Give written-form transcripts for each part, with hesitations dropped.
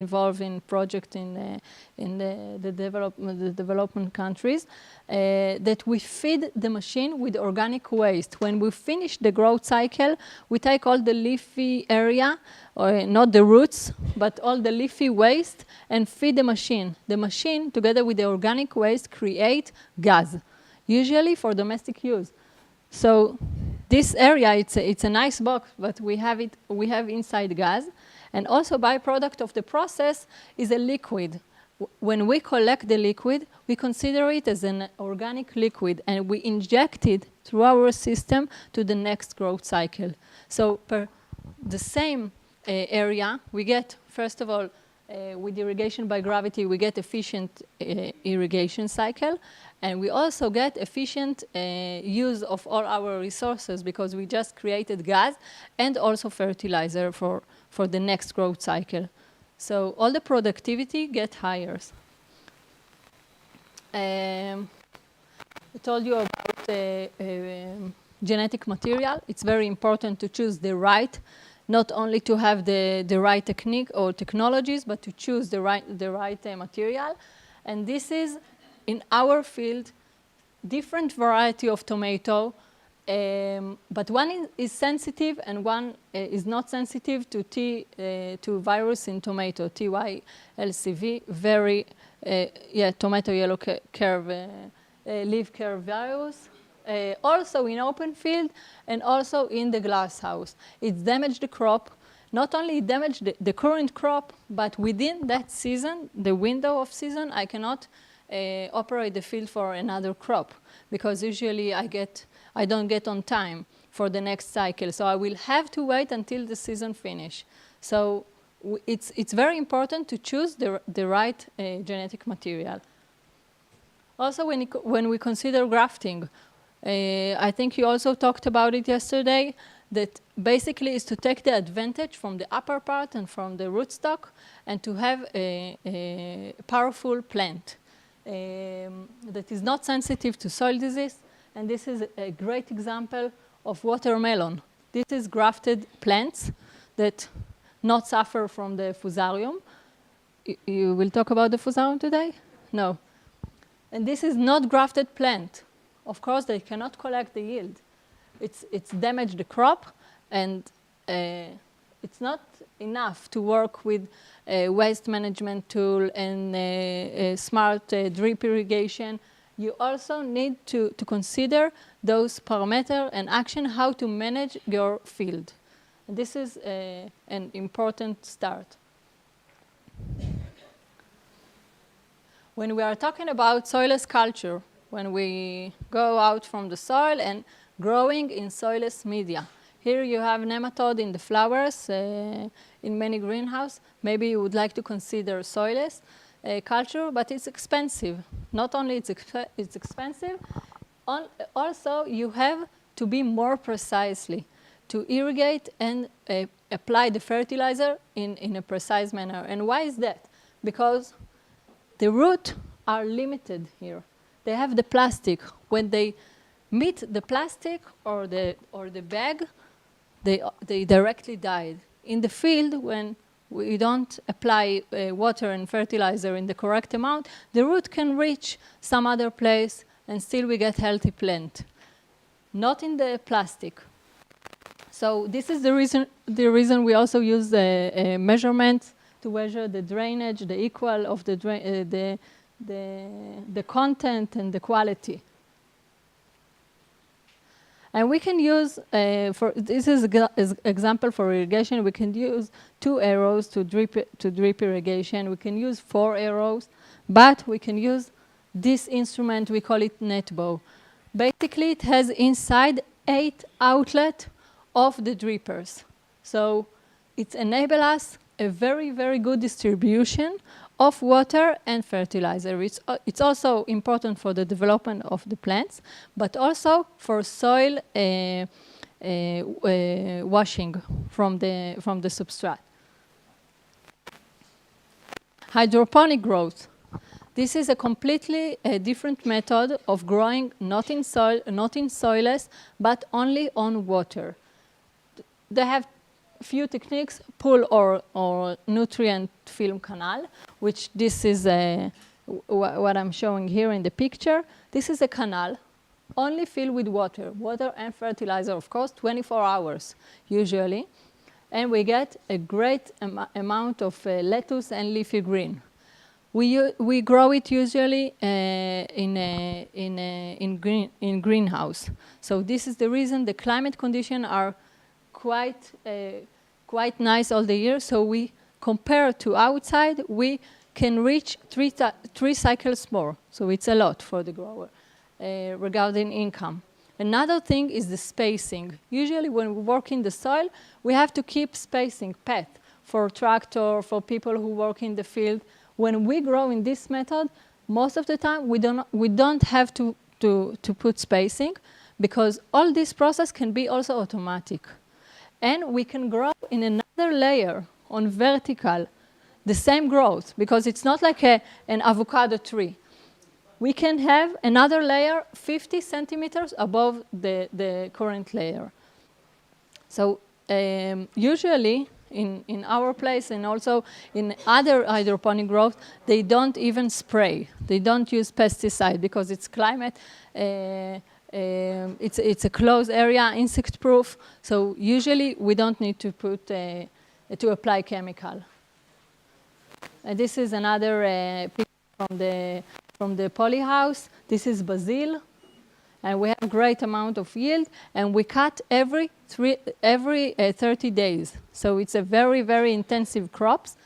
involved in projects in the development countries, that we feed the machine with organic waste. When we finish the growth cycle, we take all the leafy area, or not the roots, but all the leafy waste, and feed the machine. The machine, together with the organic waste, create gas, usually for domestic use. So this area, it's a nice box, but we have inside gas. And also byproduct of the process is a liquid. When we collect the liquid, we consider it as an organic liquid, and we inject it through our system to the next growth cycle. So per the same area, we get, first of all, with irrigation by gravity, we get efficient irrigation cycle. And we also get efficient use of all our resources, because we just created gas and also fertilizer for the next growth cycle. So all the productivity get higher. I told you about genetic material. It's very important to choose the right, not only to have the right technique or technologies, but to choose the right material. And this is, in our field, different variety of tomato, but one is sensitive and one is not sensitive to virus in tomato, TYLCV, very, tomato yellow curve, leaf curve virus. Also in open field and also in the glass house. It damaged the crop. Not only it damaged the current crop, but within that season, the window of season, I cannot operate the field for another crop, because usually I don't get on time for the next cycle. So I will have to wait until the season finish. So it's very important to choose the right genetic material. Also, when we consider grafting, I think you also talked about it yesterday, that basically is to take the advantage from the upper part and from the rootstock, and to have a powerful plant that is not sensitive to soil disease. And this is a great example of watermelon. This is grafted plants that not suffer from the fusarium. You will talk about the fusarium today? No. And this is not grafted plant. Of course, they cannot collect the yield. It's damaged the crop, and it's not enough to work with a waste management tool and a smart drip irrigation. You also need to consider those parameters and action, how to manage your field. And this is an important start. When we are talking about soilless culture, when we go out from the soil and growing in soilless media. Here you have nematode in the flowers in many greenhouses. Maybe you would like to consider soilless culture, but it's expensive. Not only it's expensive, also you have to be more precisely to irrigate and apply the fertilizer in a precise manner. And why is that? Because the roots are limited here. They have the plastic. When they meet the plastic or the bag, they directly died. In the field, when we don't apply water and fertilizer in the correct amount, the root can reach some other place and still we get healthy plant. Not in the plastic. So this is the reason we also use the measurements to measure the drainage, the equal of the content and the quality. And we can use, this is an example for irrigation, we can use 2 arrows to drip irrigation. We can use 4 arrows, but we can use this instrument, we call it net bow. Basically, it has inside 8 outlets of the drippers. So it enables us a very, very good distribution of water and fertilizer. It's also important for the development of the plants, but also for soil washing from the substrate. Hydroponic growth. This is a completely different method of growing, not in soil, not in soilless, but only on water. They have few techniques, pull or nutrient film canal, which this is what I'm showing here in the picture. This is a canal only filled with water and fertilizer, of course, 24 hours usually. And we get a great amount of lettuce and leafy green. We grow it usually in greenhouse. So this is the reason the climate conditions are quite nice all the year. So we compare to outside, we can reach three cycles more. So it's a lot for the grower regarding income. Another thing is the spacing. Usually when we work in the soil, we have to keep spacing, path, for tractor, for people who work in the field. When we grow in this method, most of the time we don't have to put spacing, because all this process can be also automatic. And we can grow in another layer on vertical, the same growth, because it's not like an avocado tree. We can have another layer 50 centimeters above the current layer. So usually in our place and also in other hydroponic growth, they don't even spray. They don't use pesticide because it's climate. It's a closed area, insect proof. So usually we don't need to to apply chemical. And this is another picture from the poly house. This is basil, and we have a great amount of yield, and we cut every 30 days. So it's a very, very intensive crops,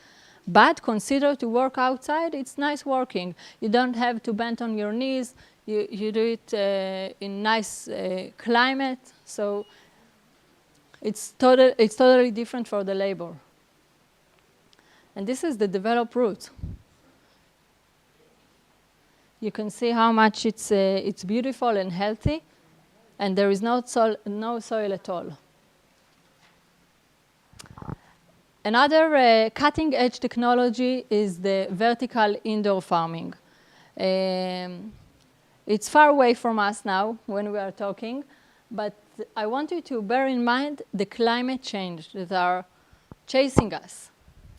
but consider to work outside, it's nice working. You don't have to bend on your knees. You do it in nice climate, so it's totally different for the labor. And this is the developed root. You can see how much it's beautiful and healthy, and there is no soil at all. Another cutting-edge technology is the vertical indoor farming. It's far away from us now when we are talking, but I want you to bear in mind the climate change that are chasing us.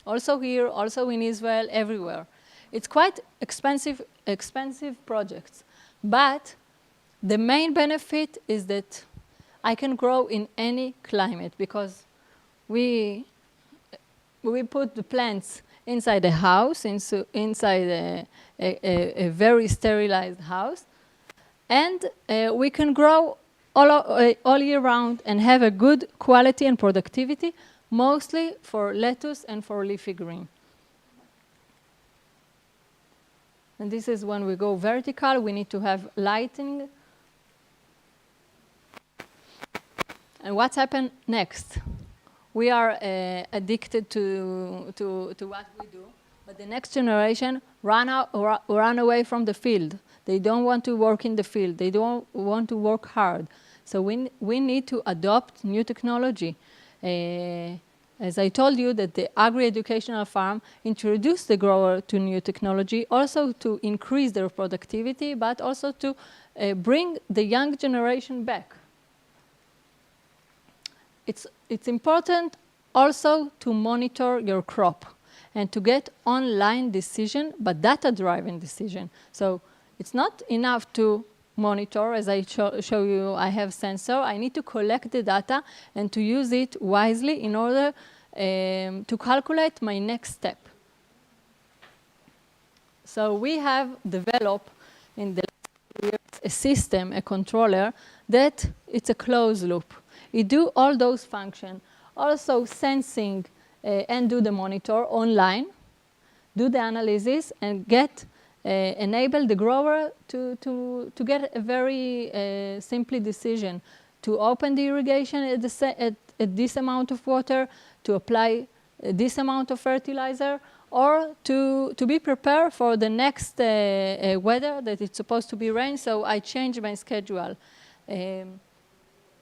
Also here, also in Israel, everywhere. It's quite expensive projects, but the main benefit is that I can grow in any climate, because we put the plants inside a house, inside a very sterilized house, and we can grow all year round and have a good quality and productivity, mostly for lettuce and for leafy green. And this is when we go vertical, we need to have lighting. And what's happened next? We are addicted to what we do, but the next generation run away from the field. They don't want to work in the field. They don't want to work hard. So we need to adopt new technology. As I told you, that the agri-educational farm introduced the grower to new technology, also to increase their productivity, but also to bring the young generation back. It's important also to monitor your crop and to get online decision, but data-driven decision. So it's not enough to monitor. As I show you, I have sensor. I need to collect the data and to use it wisely in order to calculate my next step. So we have developed in the last years a system, a controller, that it's a closed loop. It do all those functions, also sensing and do the monitor online, do the analysis, and enable the grower to get a very simple decision to open the irrigation at this amount of water, to apply this amount of fertilizer, or to be prepared for the next weather that it's supposed to be rain, so I change my schedule.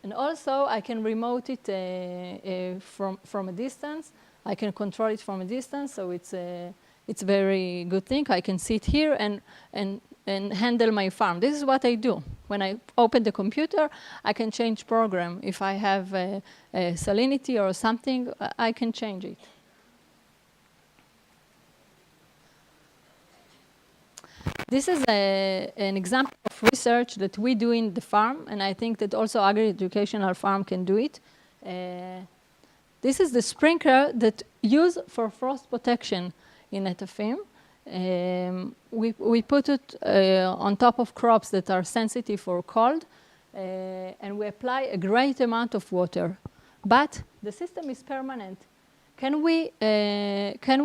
And also, I can remote it from a distance. I can control it from a distance, so it's a very good thing. I can sit here and and handle my farm. This is what I do. When I open the computer, I can change program. If I have a salinity or something, I can change it. This is an example of research that we do in the farm, and I think that also agri-educational farm can do it. This is the sprinkler that used for frost protection in Netafim. We put it on top of crops that are sensitive for cold, and we apply a great amount of water. But the system is permanent. Can we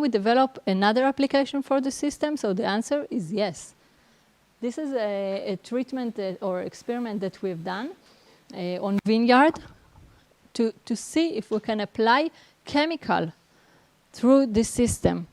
develop another application for the system? So the answer is yes. This is a treatment or experiment that we've done on vineyard to see if we can apply chemical through this system.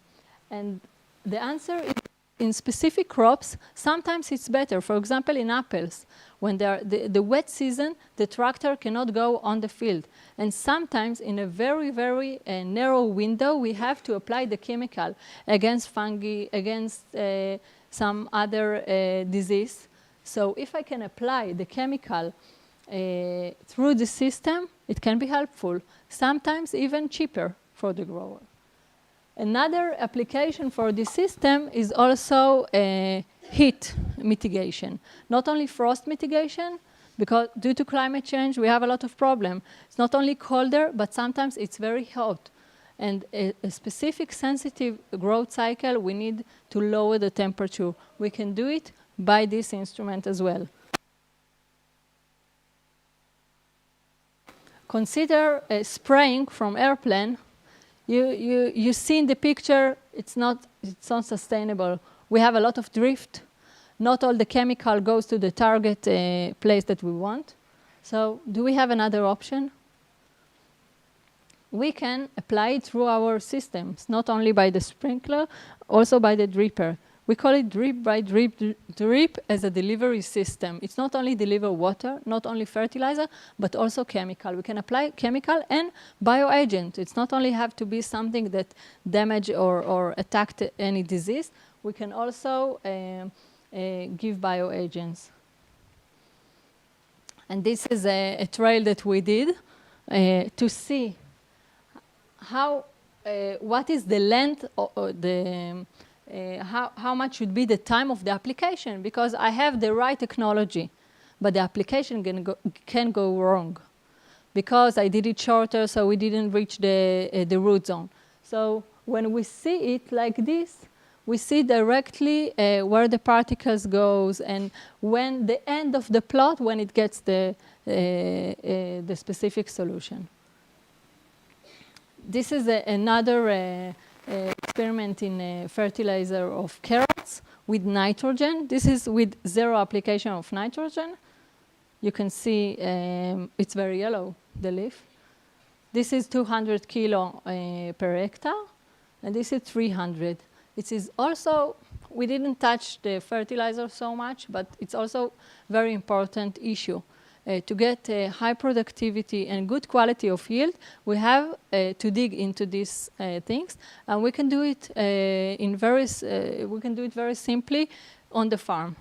And the answer is in specific crops, sometimes it's better. For example, in apples, when the wet season, the tractor cannot go on the field. And sometimes in a very, very narrow window, we have to apply the chemical against fungi, against some other disease. So if I can apply the chemical through the system, it can be helpful, sometimes even cheaper for the grower. Another application for this system is also heat mitigation. Not only frost mitigation, because due to climate change, we have a lot of problems. It's not only colder, but sometimes it's very hot. And a specific sensitive growth cycle, we need to lower the temperature. We can do it by this instrument as well. Consider spraying from airplane. You see in the picture, it's not sustainable. We have a lot of drift. Not all the chemical goes to the target place that we want. So do we have another option? We can apply it through our systems, not only by the sprinkler, also by the dripper. We call it drip by drip as a delivery system. It's not only deliver water, not only fertilizer, but also chemical. We can apply chemical and bioagent. It's not only have to be something that damage or attack any disease. We can also give bioagents. And this is a trial that we did to see what is the length or how much should be the time of the application, because I have the right technology, but the application can go wrong because I did it shorter, so we didn't reach the root zone. So when we see it like this, we see directly where the particles goes and when the end of the plot, when it gets the specific solution. This is another experiment in fertilizer of carrots with nitrogen. This is with zero application of nitrogen. You can see it's very yellow, the leaf. This is 200 kilo per hectare, and this is 300. It is also, we didn't touch the fertilizer so much, but it's also very important issue. To get high productivity and good quality of yield, we have to dig into these things, and we can do it we can do it very simply on the farm.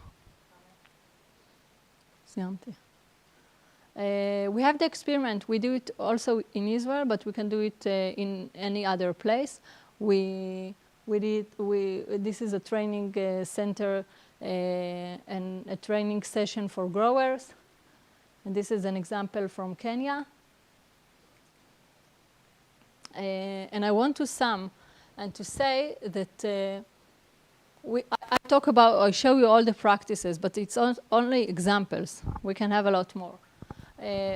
We have the experiment. We do it also in Israel, but we can do it in any other place. This is a training center and a training session for growers. And this is an example from Kenya. And I want to sum and to say that I show you all the practices, but it's only examples. We can have a lot more.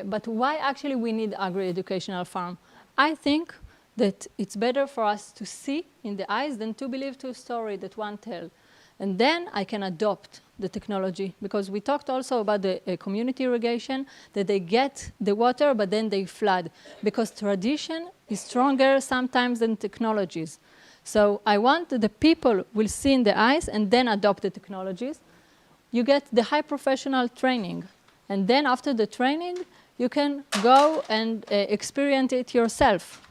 But why actually we need agri-educational farm? I think that it's better for us to see in the eyes than to believe to a story that one tells. And then I can adopt the technology, because we talked also about the community irrigation, that they get the water, but then they flood, because tradition is stronger sometimes than technologies. So I want that the people will see in the eyes and then adopt the technologies. You get the high professional training. And then after the training, you can go and experience it yourself.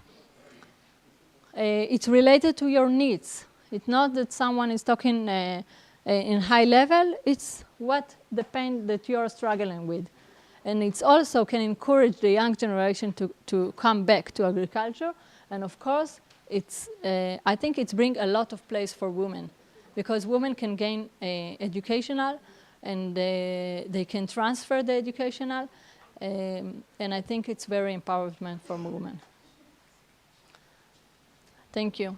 It's related to your needs. It's not that someone is talking in high level, it's what the pain that you are struggling with. And it's also can encourage the young generation to come back to agriculture. And of course, I think it's bring a lot of place for women, because women can gain educational, and they can transfer the educational, and I think it's very empowerment for women. Thank you.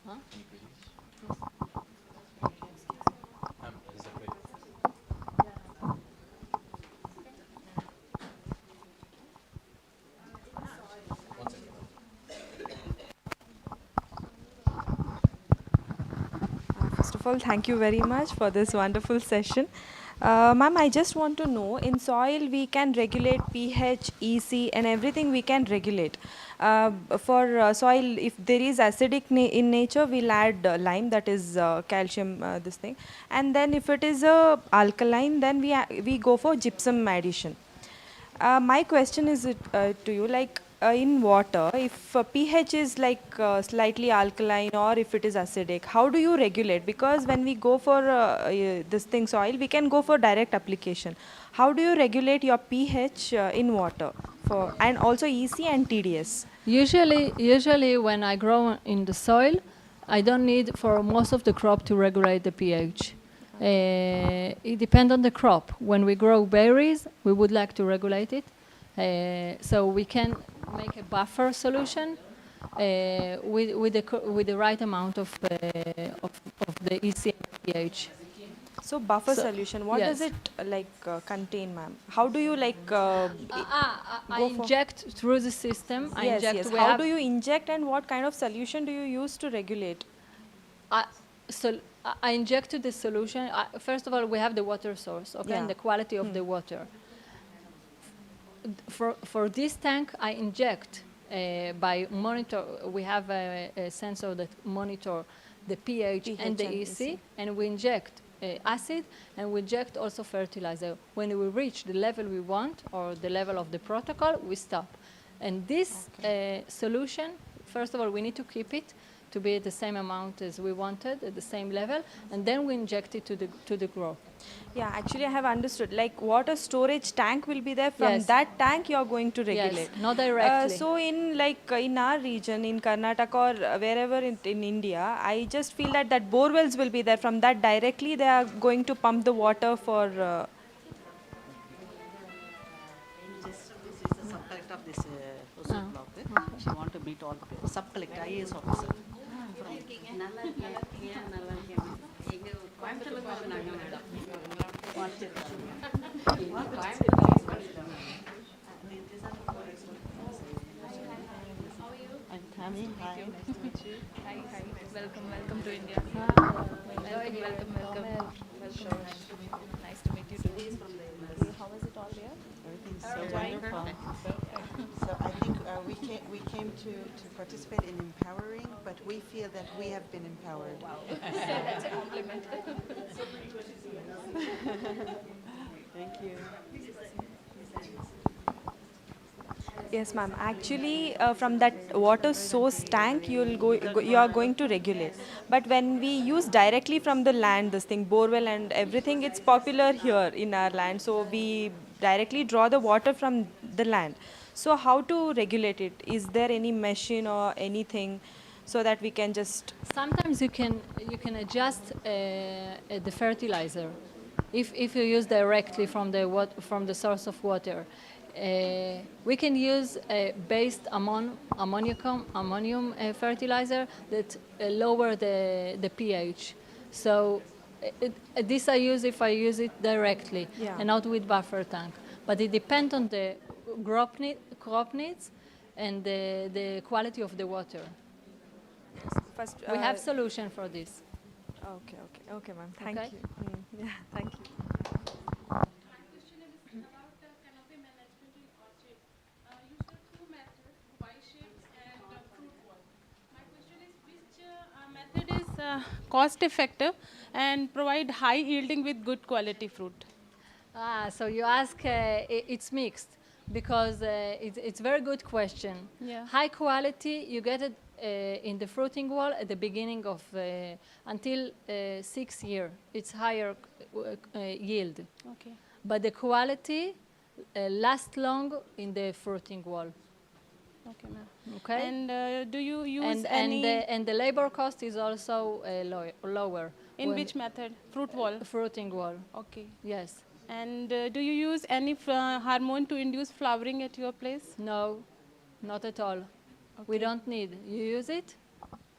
Huh? First of all, thank you very much for this wonderful session. Ma'am, I just want to know, in soil we can regulate pH, EC and everything we can regulate. For soil, if there is acidic in nature, we'll add lime, that is calcium, this thing. And then if it is alkaline, then we go for gypsum addition. My question is to you, like in water, if pH is like slightly alkaline or if it is acidic, how do you regulate? Because when we go for this thing soil, we can go for direct application. How do you regulate your pH in water for, and also EC and TDS? Usually when I grow in the soil, I don't need for most of the crop to regulate the pH. It depends on the crop. When we grow berries, we would like to regulate it. So we can make a buffer solution with the right amount of the EC and pH. So buffer solution, what does yes. it contain, ma'am? How do you I inject through the system. I yes, inject. yes. How do you inject and what kind of solution do you use to regulate? I inject to the solution. First of all, we have the water source, okay, and the quality of the water. For this tank, I inject by monitor. We have a sensor that monitor the pH and the EC, and we inject acid, and we inject also fertilizer. When we reach the level we want or the level of the protocol, we stop. And this solution, first of all, we need to keep it to be at the same amount as we wanted, at the same level, and then we inject it to the growth. Yeah, actually I have understood. Like water storage tank will be there. From that tank you are going to regulate. Yes, not directly. So in our region, in Karnataka or wherever in India, I just feel that bore wells will be there. From that directly they are going to pump the water for... This is the sub-collector of this Hosur block. She want to meet all the sub-collector, IAS officer. I'm Tammy. Hi. Nice to meet you. Hi. Welcome to India. Welcome. Nice to meet you too. How is it all there? Everything's so wonderful. So I think we came to participate in empowering, but we feel that we have been empowered. Wow. That's a compliment. Thank you. Yes, ma'am. Actually, from that water source tank, you are going to regulate. But when we use directly from the land, this thing, borewell and everything, it's popular here in our land. So we directly draw the water from the land. So how to regulate it? Is there any machine or anything so that we can just... Sometimes you can adjust the fertilizer if you use directly from the source of water. We can use based ammonium fertilizer that lower the pH. So this I use if I use it directly and not with buffer tank. But it depends on the crop needs and the quality of the water. First, we have solution for this. Okay, ma'am. Thank you. Yeah, thank you. Cost effective and provide high yielding with good quality fruit. So you ask, it's mixed. Because it's very good question. Yeah. High quality, you get it in the fruiting wall at the beginning of until 6 year. It's higher yield, Okay. but the quality lasts long in the fruiting wall. Okay, ma'am. Okay. And do you use and the labor cost is also lower. in when which method? Fruit wall. fruiting wall? Okay. Yes. And do you use any hormone to induce flowering at your place? No, not at all. We Okay. don't need. You use it?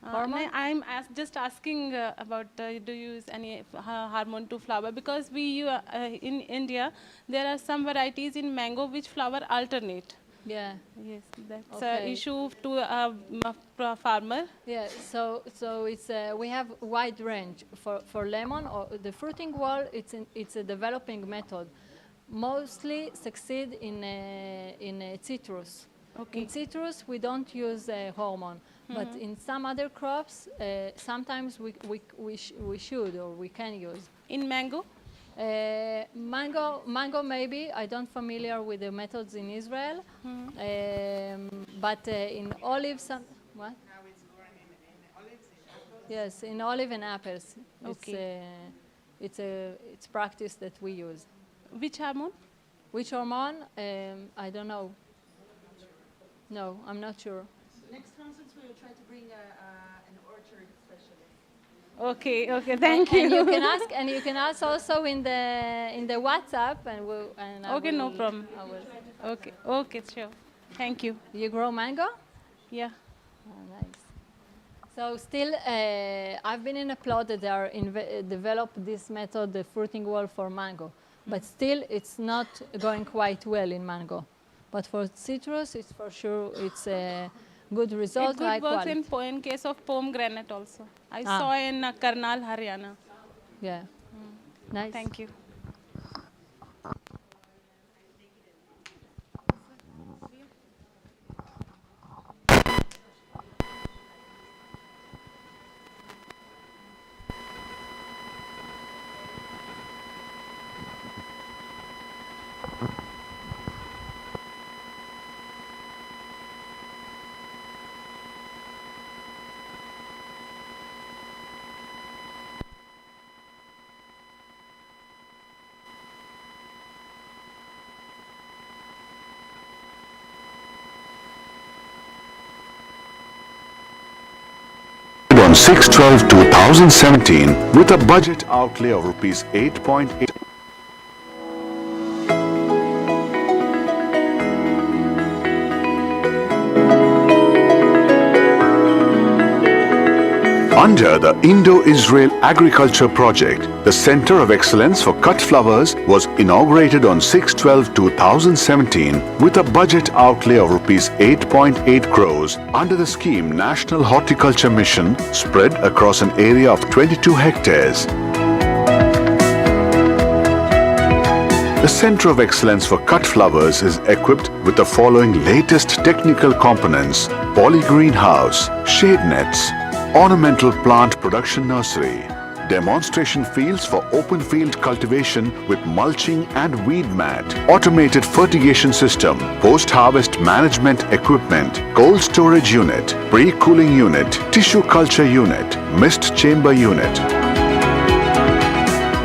Hormone? I'm just asking about do you use any hormone to flower, because in India there are some varieties in mango which flower alternate. Yeah. Yes, that's Okay. an issue to a farmer. Yeah. So it's we have wide range for lemon or the fruiting wall. It's a developing method. Mostly succeed in citrus. Okay. In citrus, we don't use hormone, but in some other crops, sometimes we should or we can use. In mango? Mango maybe. I don't familiar with the methods in Israel, but in olives, what? Now it's grown in olives, in apples. Yes, in olive and apples. Okay. It's practice that we use. Which hormone? Which hormone? I don't know. No, I'm not sure. Next conference we will try to bring an orchard specialist. Okay, okay, thank you. And you can ask also in the WhatsApp, and I Okay, no will- problem. I will. Okay, okay, sure. Thank you. You grow mango? Yeah. Oh, nice. So still, I've been in a plot that they are developed this method, the fruiting wall for mango, but still it's not going quite well in mango. But for citrus, it's for sure it's a good result, It high good works quality. in case of pomegranate also. I Ah. saw in Karnal, Haryana. Yeah. Nice. Thank you. On 6/12/2017 with a budget outlay of rupees 8.8. Under the Indo-Israel Agriculture Project, the Center of Excellence for Cut Flowers was inaugurated on 6/12/2017 with a budget outlay of rupees 8.8 crores under the scheme National Horticulture Mission spread across an area of 22 hectares. The Center of Excellence for Cut Flowers is equipped with the following latest technical components: poly greenhouse, shade nets, ornamental plant production nursery, demonstration fields for open field cultivation with mulching and weed mat, automated fertigation system, post-harvest management equipment, cold storage unit, pre-cooling unit, tissue culture unit, mist chamber unit.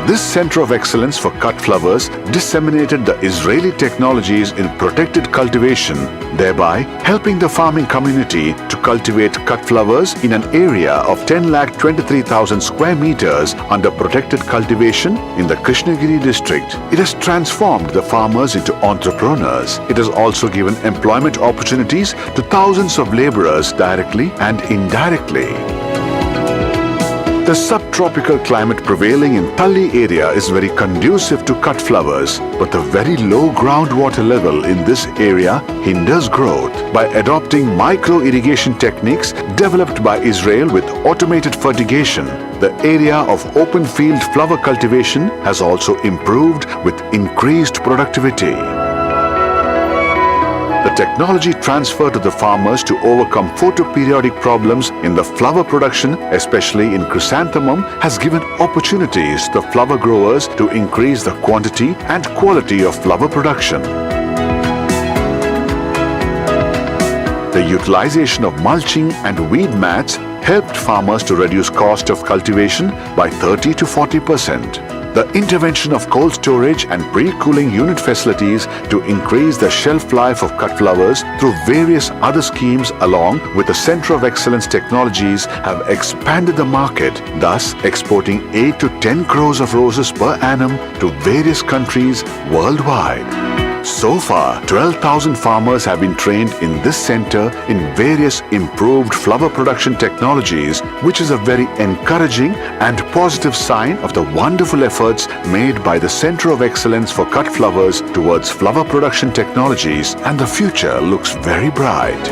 This Center of Excellence for Cut Flowers disseminated the Israeli technologies in protected cultivation, thereby helping the farming community to cultivate cut flowers in an area of 10,23,000 square meters under protected cultivation in the Krishnagiri district. It has transformed the farmers into entrepreneurs. It has also given employment opportunities to thousands of laborers directly and indirectly. The subtropical climate prevailing in Thalli area is very conducive to cut flowers, but the very low groundwater level in this area hinders growth. By adopting micro-irrigation techniques developed by Israel with automated fertigation, the area of open field flower cultivation has also improved with increased productivity. The technology transferred to the farmers to overcome photoperiodic problems in the flower production, especially in chrysanthemum, has given opportunities to the flower growers to increase the quantity and quality of flower production. The utilization of mulching and weed mats helped farmers to reduce cost of cultivation by 30 to 40%. The intervention of cold storage and pre-cooling unit facilities to increase the shelf life of cut flowers through various other schemes along with the Center of Excellence technologies have expanded the market, thus exporting 8 to 10 crores of roses per annum to various countries worldwide. So far, 12,000 farmers have been trained in this center in various improved flower production technologies, which is a very encouraging and positive sign of the wonderful efforts made by the Center of Excellence for Cut Flowers towards flower production technologies, and the future looks very bright.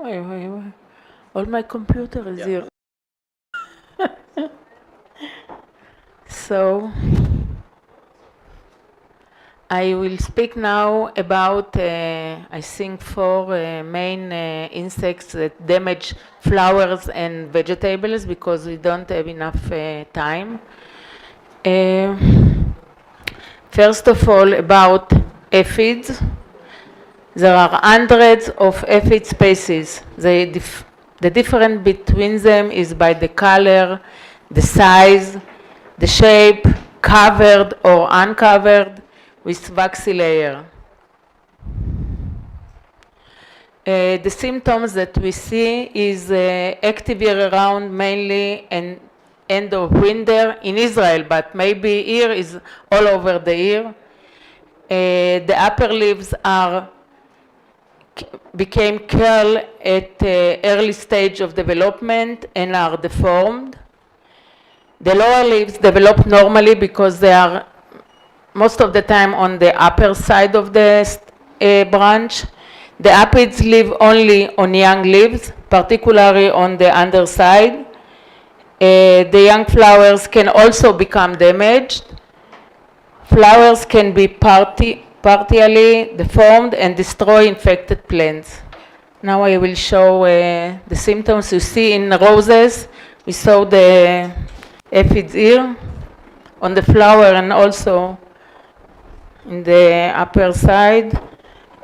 Wait. All my computer is here. So, I will speak now about, I think, four main insects that damage flowers and vegetables because we don't have enough time. First of all, about aphids. There are hundreds of aphid species. The difference between them is by the color, the size, the shape, covered or uncovered with waxy layer. The symptoms that we see is active year-round, mainly and end of winter in Israel, but maybe here is all over the year. The upper leaves became curl at early stage of development and are deformed. The lower leaves develop normally because they are most of the time on the upper side of the branch. The aphids live only on young leaves, particularly on the underside. The young flowers can also become damaged. Flowers can be partially deformed and destroy infected plants. Now I will show the symptoms you see in roses. We saw the aphids here on the flower and also in the upper side.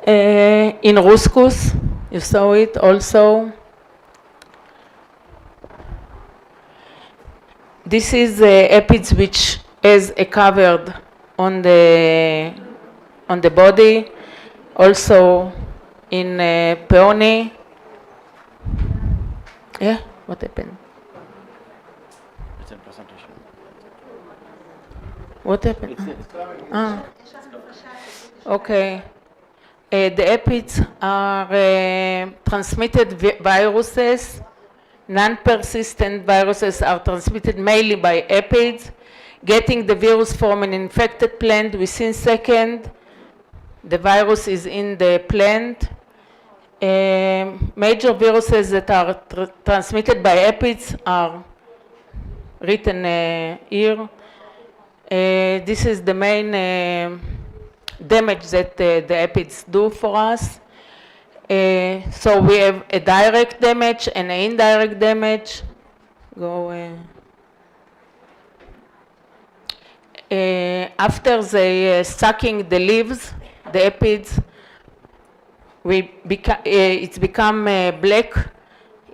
In Ruscus, you saw it also. This is aphids which is covered on the body, also in peony. Yeah, what happened? It's in presentation. What happened? Okay. The aphids are transmitted viruses. Non-persistent viruses are transmitted mainly by aphids. Getting the virus from an infected plant within seconds, the virus is in the plant. Major viruses that are transmitted by aphids are written here. This is the main damage that the aphids do for us. So we have a direct damage and an indirect damage. After they sucking the leaves, the aphids, it's become black.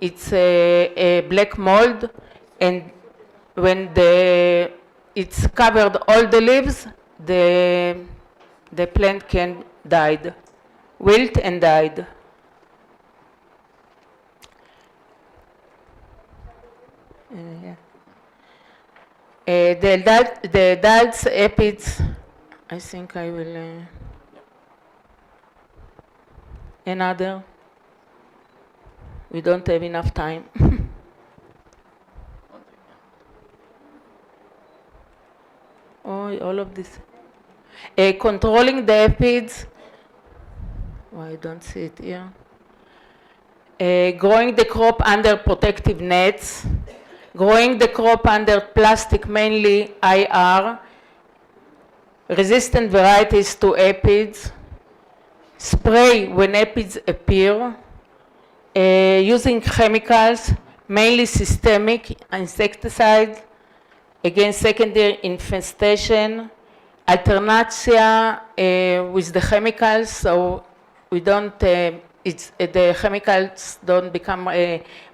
It's a black mold, and when it's covered all the leaves, the plant can die, wilt and died. The adults aphids, I think I will, another, we don't have enough time. Oh, all of this. Controlling the aphids, I don't see it here. Growing the crop under protective nets, growing the crop under plastic, mainly IR, resistant varieties to aphids, spray when aphids appear, using chemicals, mainly systemic insecticides against secondary infestation, alternatio with the chemicals, so we don't, the chemicals don't become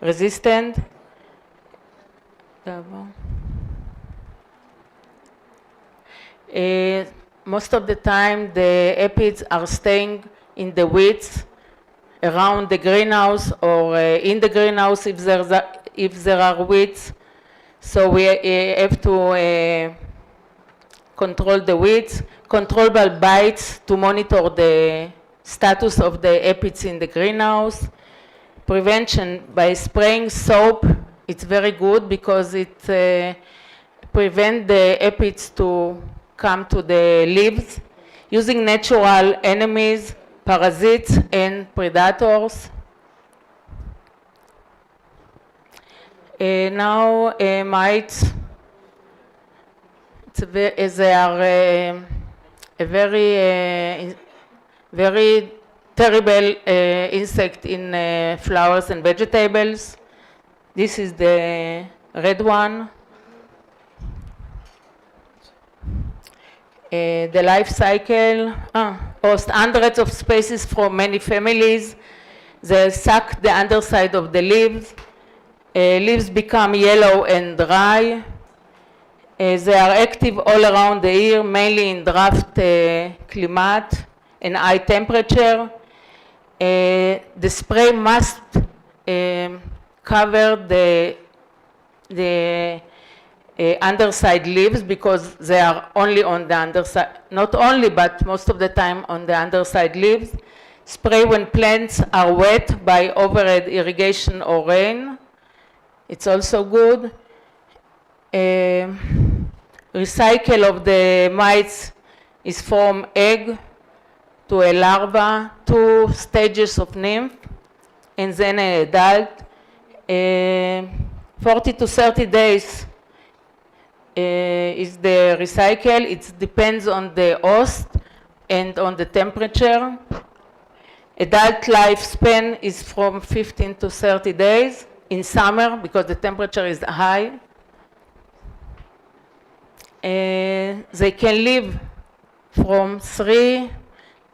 resistant. Most of the time the aphids are staying in the weeds around the greenhouse or in the greenhouse if there are weeds. So we have to control the weeds, control by bites to monitor the status of the aphids in the greenhouse. Prevention by spraying soap, it's very good because it prevents the aphids to come to the leaves. Using natural enemies, parasites and predators. Now mites, they are a very terrible insect in flowers and vegetables. This is the red one. The life cycle, host hundreds of species from many families. They suck the underside of the leaves. Leaves become yellow and dry. They are active all around the year, mainly in drought climate and high temperature. The spray must cover the underside leaves because they are only on the underside, not only, but most of the time on the underside leaves. Spray when plants are wet by overhead irrigation or rain. It's also good. Recycle of the mites is from egg to a larva, 2 stages of nymph, and then an adult. 40 to 30 days is the recycle. It depends on the host and on the temperature. Adult lifespan is from 15 to 30 days in summer because the temperature is high. They can live from 3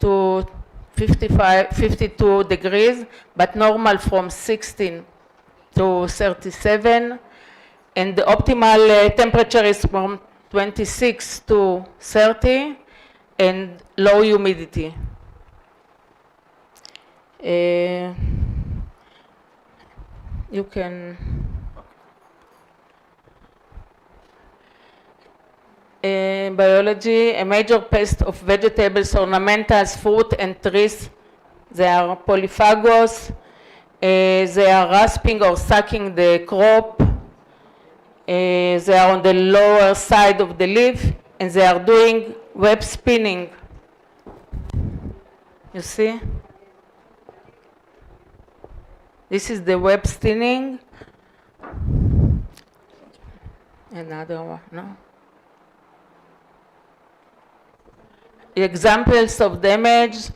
to 52 degrees, but normal from 16 to 37. And the optimal temperature is from 26 to 30 and low humidity. You can biology, a major pest of vegetables, ornamentals, fruit and trees. They are polyphagous. They are rasping or sucking the crop. They are on the lower side of the leaf and they are doing web spinning. You see? This is the web spinning. Another one, no? Examples of damage.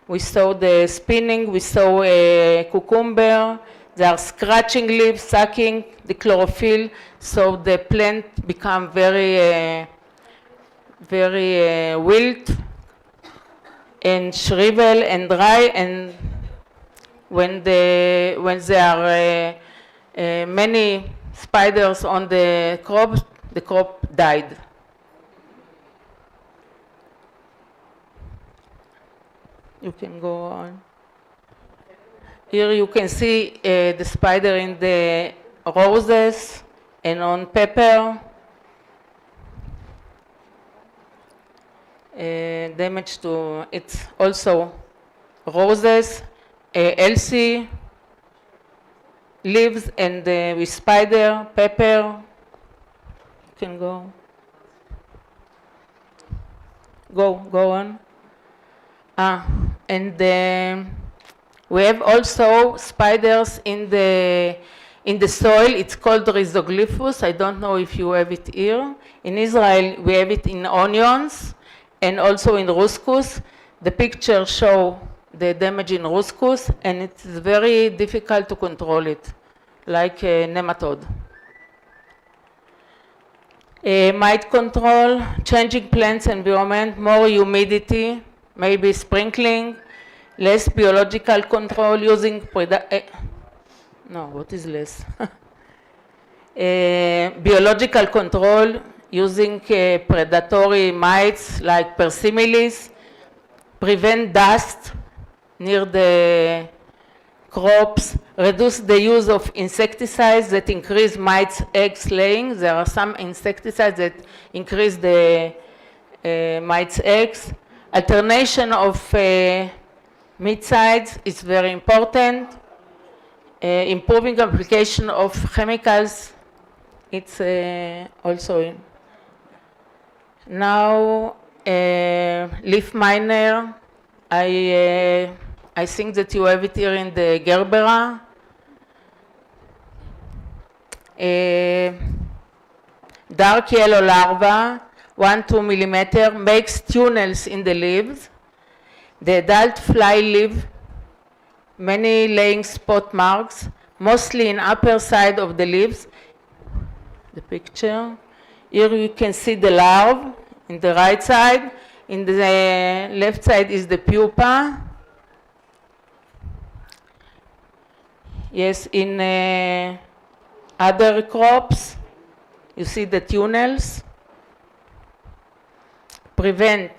We saw the spinning, we saw a cucumber. They are scratching leaves, sucking the chlorophyll, so the plant become very wilt and shrivel and dry. And when there are many spiders on the crop died. You can go on. Here you can see the spider in the roses and on pepper. Damage to, it's also roses, elsie leaves and with spider, pepper. You can go on. And we have also spiders in the soil. It's called rhizoglyphus. I don't know if you have it here. In Israel, we have it in onions and also in couscous. The pictures show the damage in couscous, and it's very difficult to control it, like a nematode. Mite control, changing plants environment, more humidity, maybe sprinkling, less biological control using no, what is less? Biological control using predatory mites like persimilis, prevent dust near the crops, reduce the use of insecticides that increase mites' eggs laying. There are some insecticides that increase the mites' eggs. Alternation of micides is very important. Improving application of chemicals, it's also in. Now, leaf miner, I think that you have it here in the Gerbera. Dark yellow larva, 1-2 millimeter, makes tunnels in the leaves. The adult fly leaf, many laying spot marks, mostly in upper side of the leaves. The picture. Here you can see the larva in the right side. In the left side is the pupa. Yes, in other crops, you see the tunnels. Prevent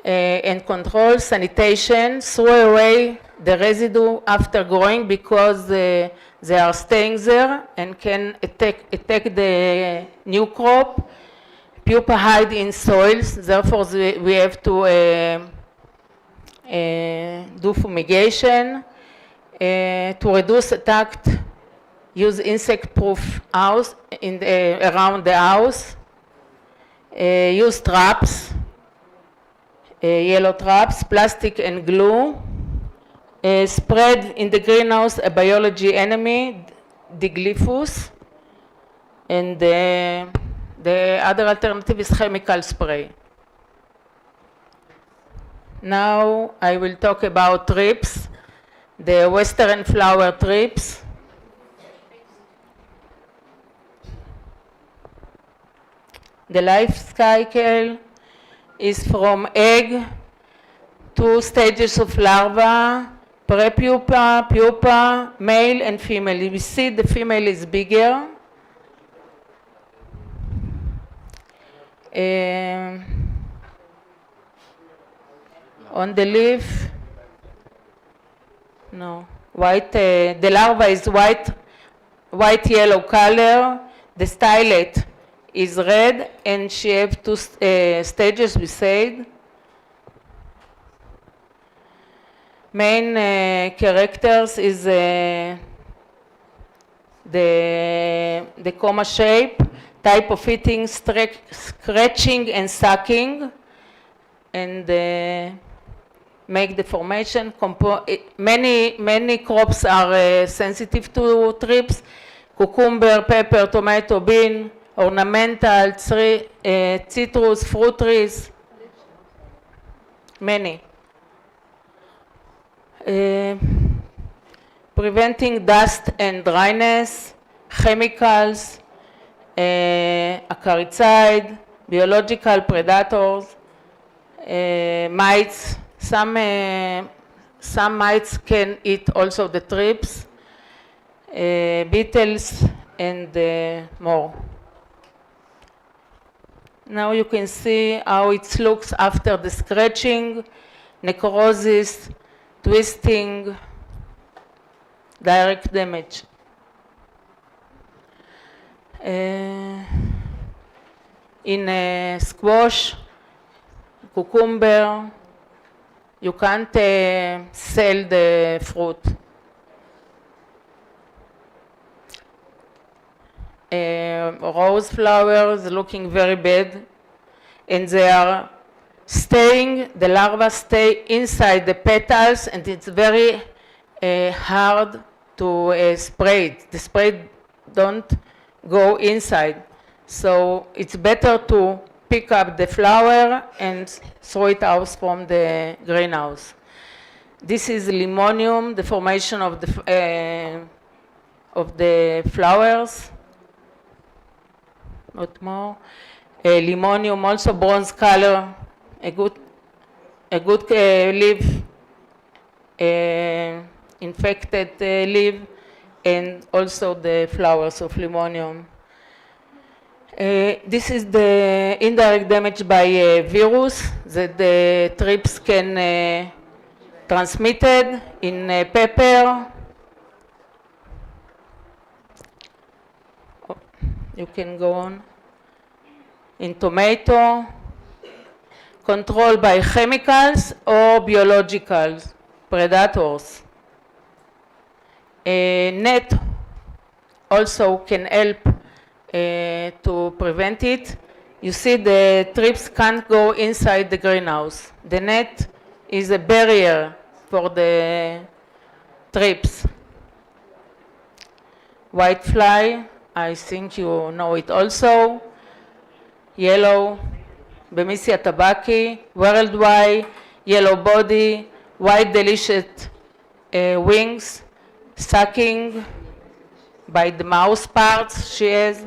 and control sanitation, throw away the residue after growing because they are staying there and can attack the new crop. Pupa hide in soils, therefore we have to do fumigation. To reduce attack, use insect-proof house around the house. Use traps, yellow traps, plastic and glue. Spread in the greenhouse a biology enemy, Diglifus, and the other alternative is chemical spray. Now I will talk about thrips, the western flower thrips. The life cycle is from egg, 2 stages of larva, prepupa, pupa, male and female. We see the female is bigger. On the leaf, no, white, the larva is white-yellow color, the stylet is red, and she has 2 stages, we said. Main characters is the coma shape, type of eating, scratching and sucking, and make the formation. Many crops are sensitive to thrips: cucumber, pepper, tomato, bean, ornamental, citrus, fruit trees, many. Preventing dust and dryness, chemicals, acaricide, biological predators, mites. Some mites can eat also the thrips, beetles, and more. Now you can see how it looks after the scratching, necrosis, twisting, direct damage. In squash, cucumber, you can't sell the fruit. Rose flowers looking very bad, and they are the larvae stay inside the petals, and it's very hard to spray it. The spray don't go inside. So it's better to pick up the flower and throw it out from the greenhouse. This is limonium, the formation of the flowers. Not more. Limonium, also bronze color, a good leaf, infected leaf, and also the flowers of limonium. This is the indirect damage by virus that the thrips can transmitted in pepper. Oh, you can go on. In tomato, controlled by chemicals or biological predators. Net also can help to prevent it. You see the thrips can't go inside the greenhouse. The net is a barrier for the thrips. Whitefly, I think you know it also. Yellow, Bemisia tabaki, worldwide, yellow body, white delicious wings, sucking by the mouse parts she has.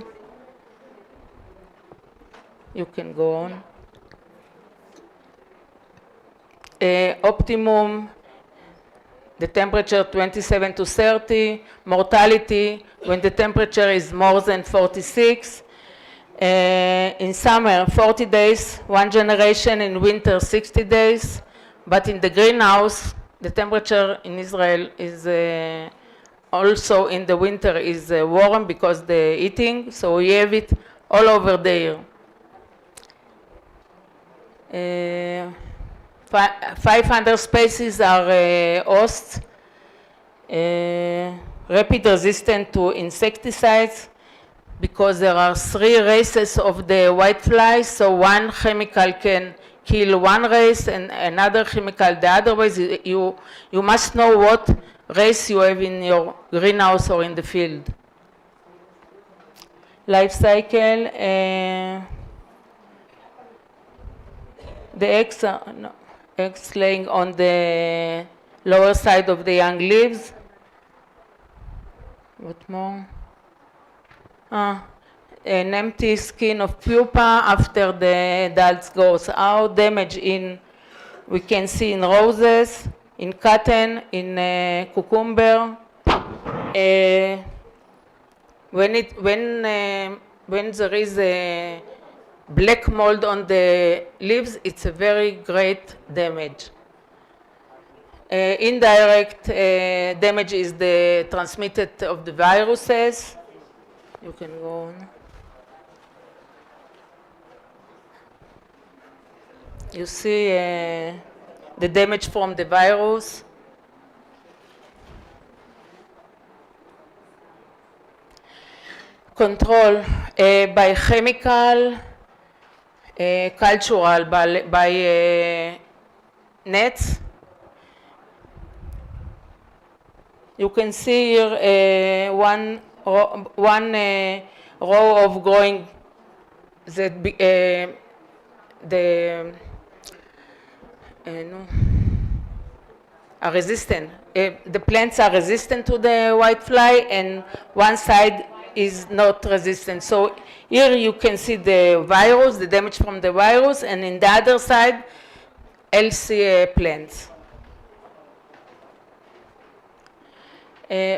You can go on. Optimum, the temperature 27 to 30, mortality when the temperature is more than 46. In summer, 40 days, one generation, in winter, 60 days. But in the greenhouse, the temperature in Israel is also in the winter is warm because the heating, so we have it all over the year. 500 species are hosts, rapid resistant to insecticides, because there are 3 races of the whitefly, so one chemical can kill one race and another chemical the other race. You must know what race you have in your greenhouse or in the field. Life cycle, the eggs laying on the lower side of the young leaves. What more? An empty skin of pupa after the adults goes out. Damage we can see in roses, in cotton, in cucumber. When there is a black mold on the leaves, it's a very great damage. Indirect damage is the transmitted of the viruses. You can go on. You see the damage from the virus. Control by chemical, cultural, by nets. You can see here one row of growing that are resistant. The plants are resistant to the whitefly, and one side is not resistant. So here you can see the virus, the damage from the virus, and in the other side, healthy plants.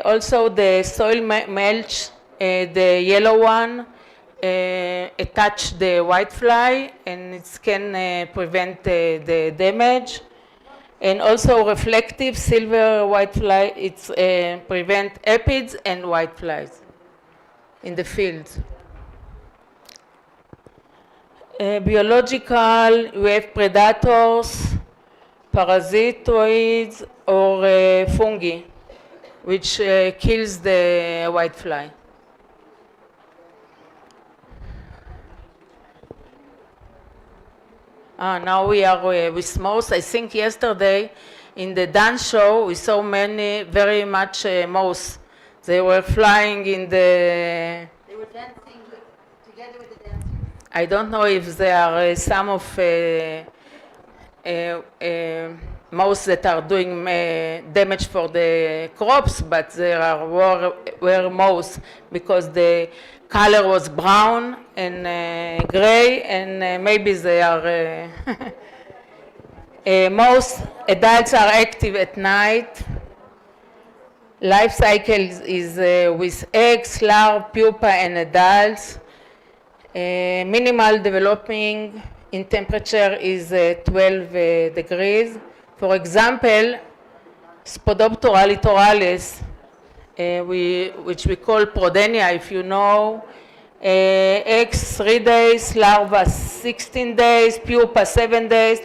Also the soil mulch, the yellow one, attach the whitefly, and it can prevent the damage. And also reflective silver whitefly, it's prevent aphids and whiteflies in the field. Biological, we have predators, parasitoids, or fungi, which kills the whitefly. Now we are with mouse. I think yesterday in the dance show we saw very much mouse. They were flying in the... They were dancing together with the dancers. I don't know if there are some of mouse that are doing damage for the crops, but there were mouse because the color was brown and gray, and maybe they are most adults are active at night. Life cycle is with eggs, larvae, pupa, and adults. Minimal developing in temperature is 12 degrees. For example, Spodoptera littoralis, which we call Prodenia, if you know, eggs 3 days, larva 16 days, pupa 7 days,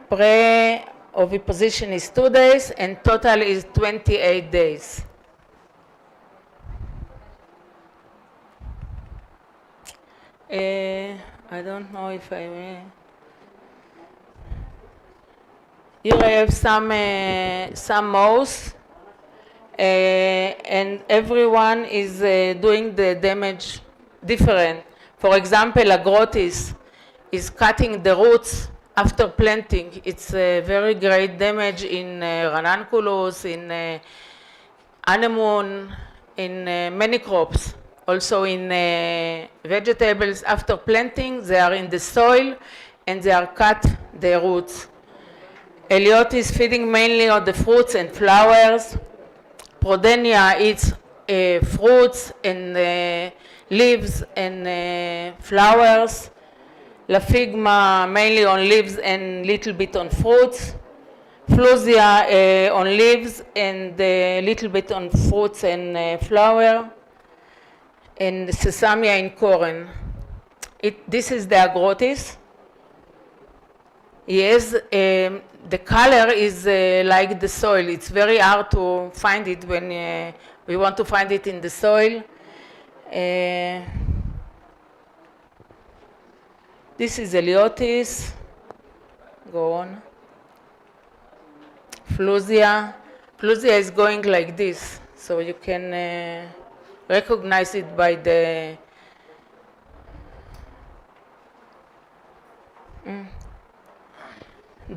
pre-oviposition is 2 days, and total is 28 days. I don't know if I may. Here I have some mouse, and everyone is doing the damage different. For example, agrotis is cutting the roots after planting. It's a very great damage in ranunculus, in anemone, in many crops. Also in vegetables, after planting, they are in the soil and they are cut the roots. Elliot is feeding mainly on the fruits and flowers. Prodenia eats fruits and leaves and flowers. La Figma mainly on leaves and little bit on fruits. Flusia on leaves and little bit on fruits and flower. And Sesamia in corn. This is the agrotis. Yes, the color is like the soil. It's very hard to find it when we want to find it in the soil. This is Eliotis. Go on. Flusia. Flusia is going like this, so you can recognize it by the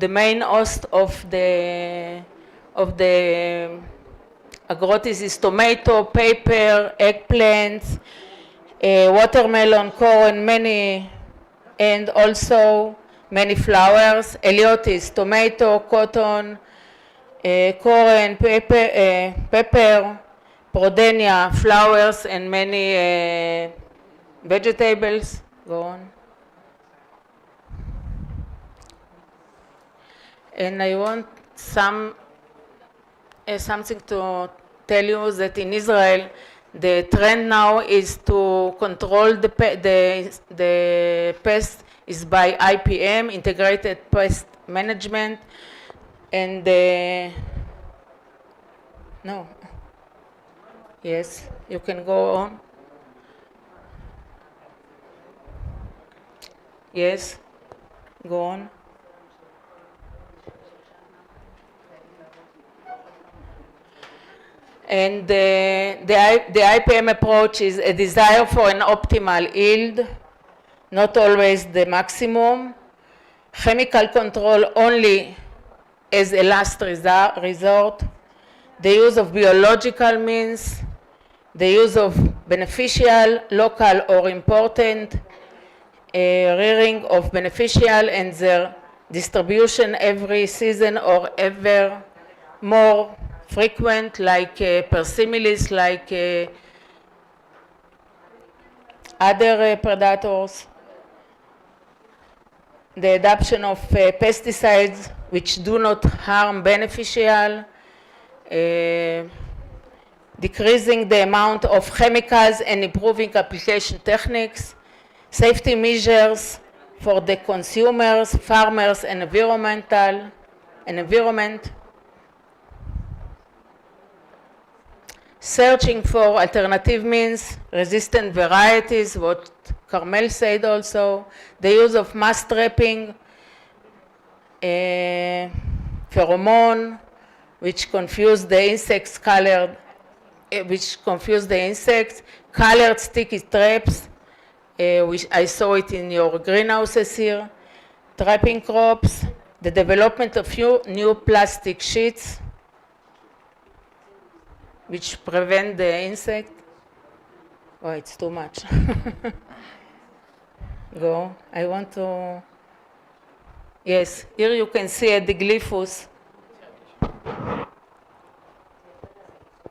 main host of the agrotis is tomato, pepper, eggplants, watermelon, corn, many, and also many flowers. Eliotis, tomato, cotton, corn, pepper, Prodenia, flowers, and many vegetables. Go on. And I want something to tell you that in Israel, the trend now is to control the pest is by IPM, Integrated Pest Management, and no. Yes, you can go on. Yes, go on. And the IPM approach is a desire for an optimal yield, not always the maximum. Chemical control only as a last resort. The use of biological means, the use of beneficial, local or important, rearing of beneficial and their distribution every season or ever more frequent, like persimilis, like other predators. The adoption of pesticides which do not harm beneficial, decreasing the amount of chemicals and improving application techniques, safety measures for the consumers, farmers, and environment, searching for alternative means, resistant varieties, what Carmel said also, the use of mass trapping, pheromone, which confuse the insects colored, colored sticky traps, which I saw it in your greenhouses here, trapping crops, the development of few new plastic sheets, which prevent the insect. Oh, it's too much. Go. I want to. Yes, here you can see at the glyphos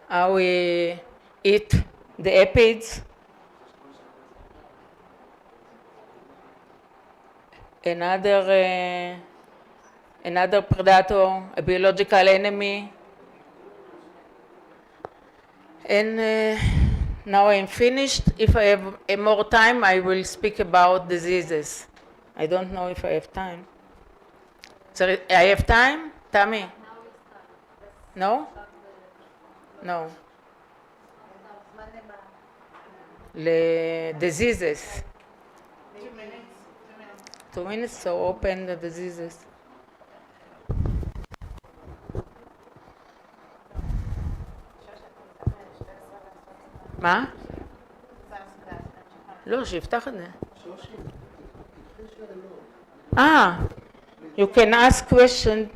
how we eat the apids. Another predator, a biological enemy. And now I'm finished. If I have more time, I will speak about diseases. I don't know if I have time. So I have time, Tammy? No? No. Diseases. 2 minutes, so open the diseases. מה? לא, שיפתח את זה. You can ask question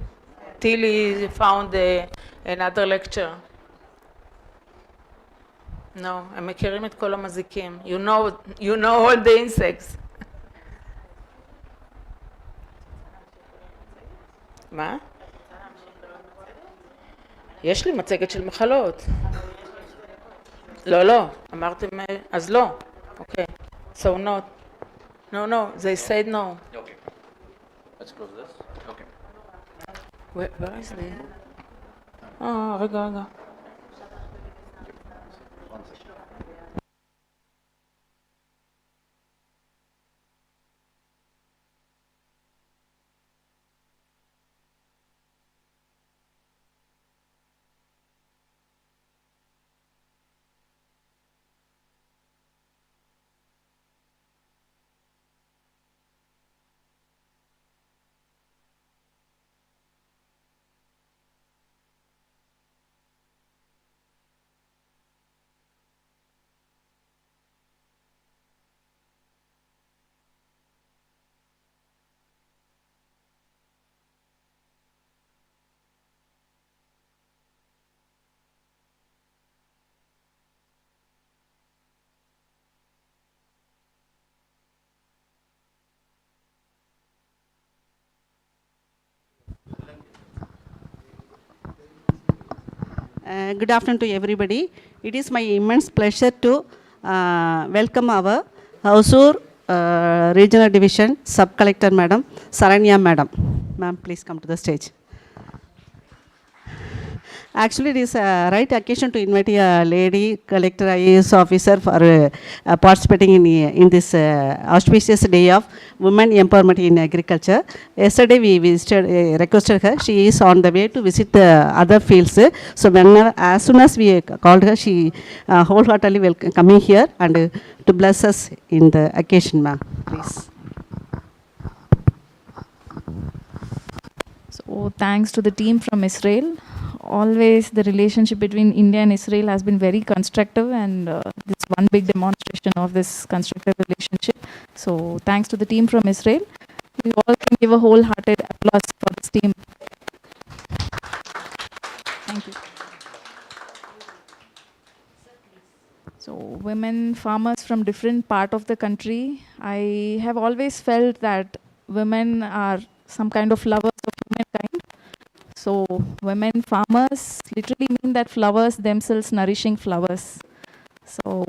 till he found another lecture. No, הם מכירים את כל המזיקים. You know all the insects. מה? יש לי מצגת של מחלות. לא, אמרתם, אז לא. Okay, so not. No, they said no. Okay. Let's close this. Okay. Where is the? רגע. One second. Good afternoon to everybody. It is my immense pleasure to welcome our Hosur Regional Division Sub-Collector Madam, Saranya Madam. Ma'am, please come to the stage. Actually, it is a right occasion to invite a lady collector IAS officer for participating in this auspicious day of women empowerment in agriculture. Yesterday we visited, requested her. She is on the way to visit the other fields. So as soon as we called her, she wholeheartedly coming here and to bless us in the occasion, ma'am. Please. So thanks to the team from Israel. Always the relationship between India and Israel has been very constructive, and this is one big demonstration of this constructive relationship. So thanks to the team from Israel. We all can give a wholehearted applause for this team. Thank you. So women farmers from different part of the country, I have always felt that women are some kind of lovers of humankind. So women farmers literally mean that flowers themselves nourishing flowers. So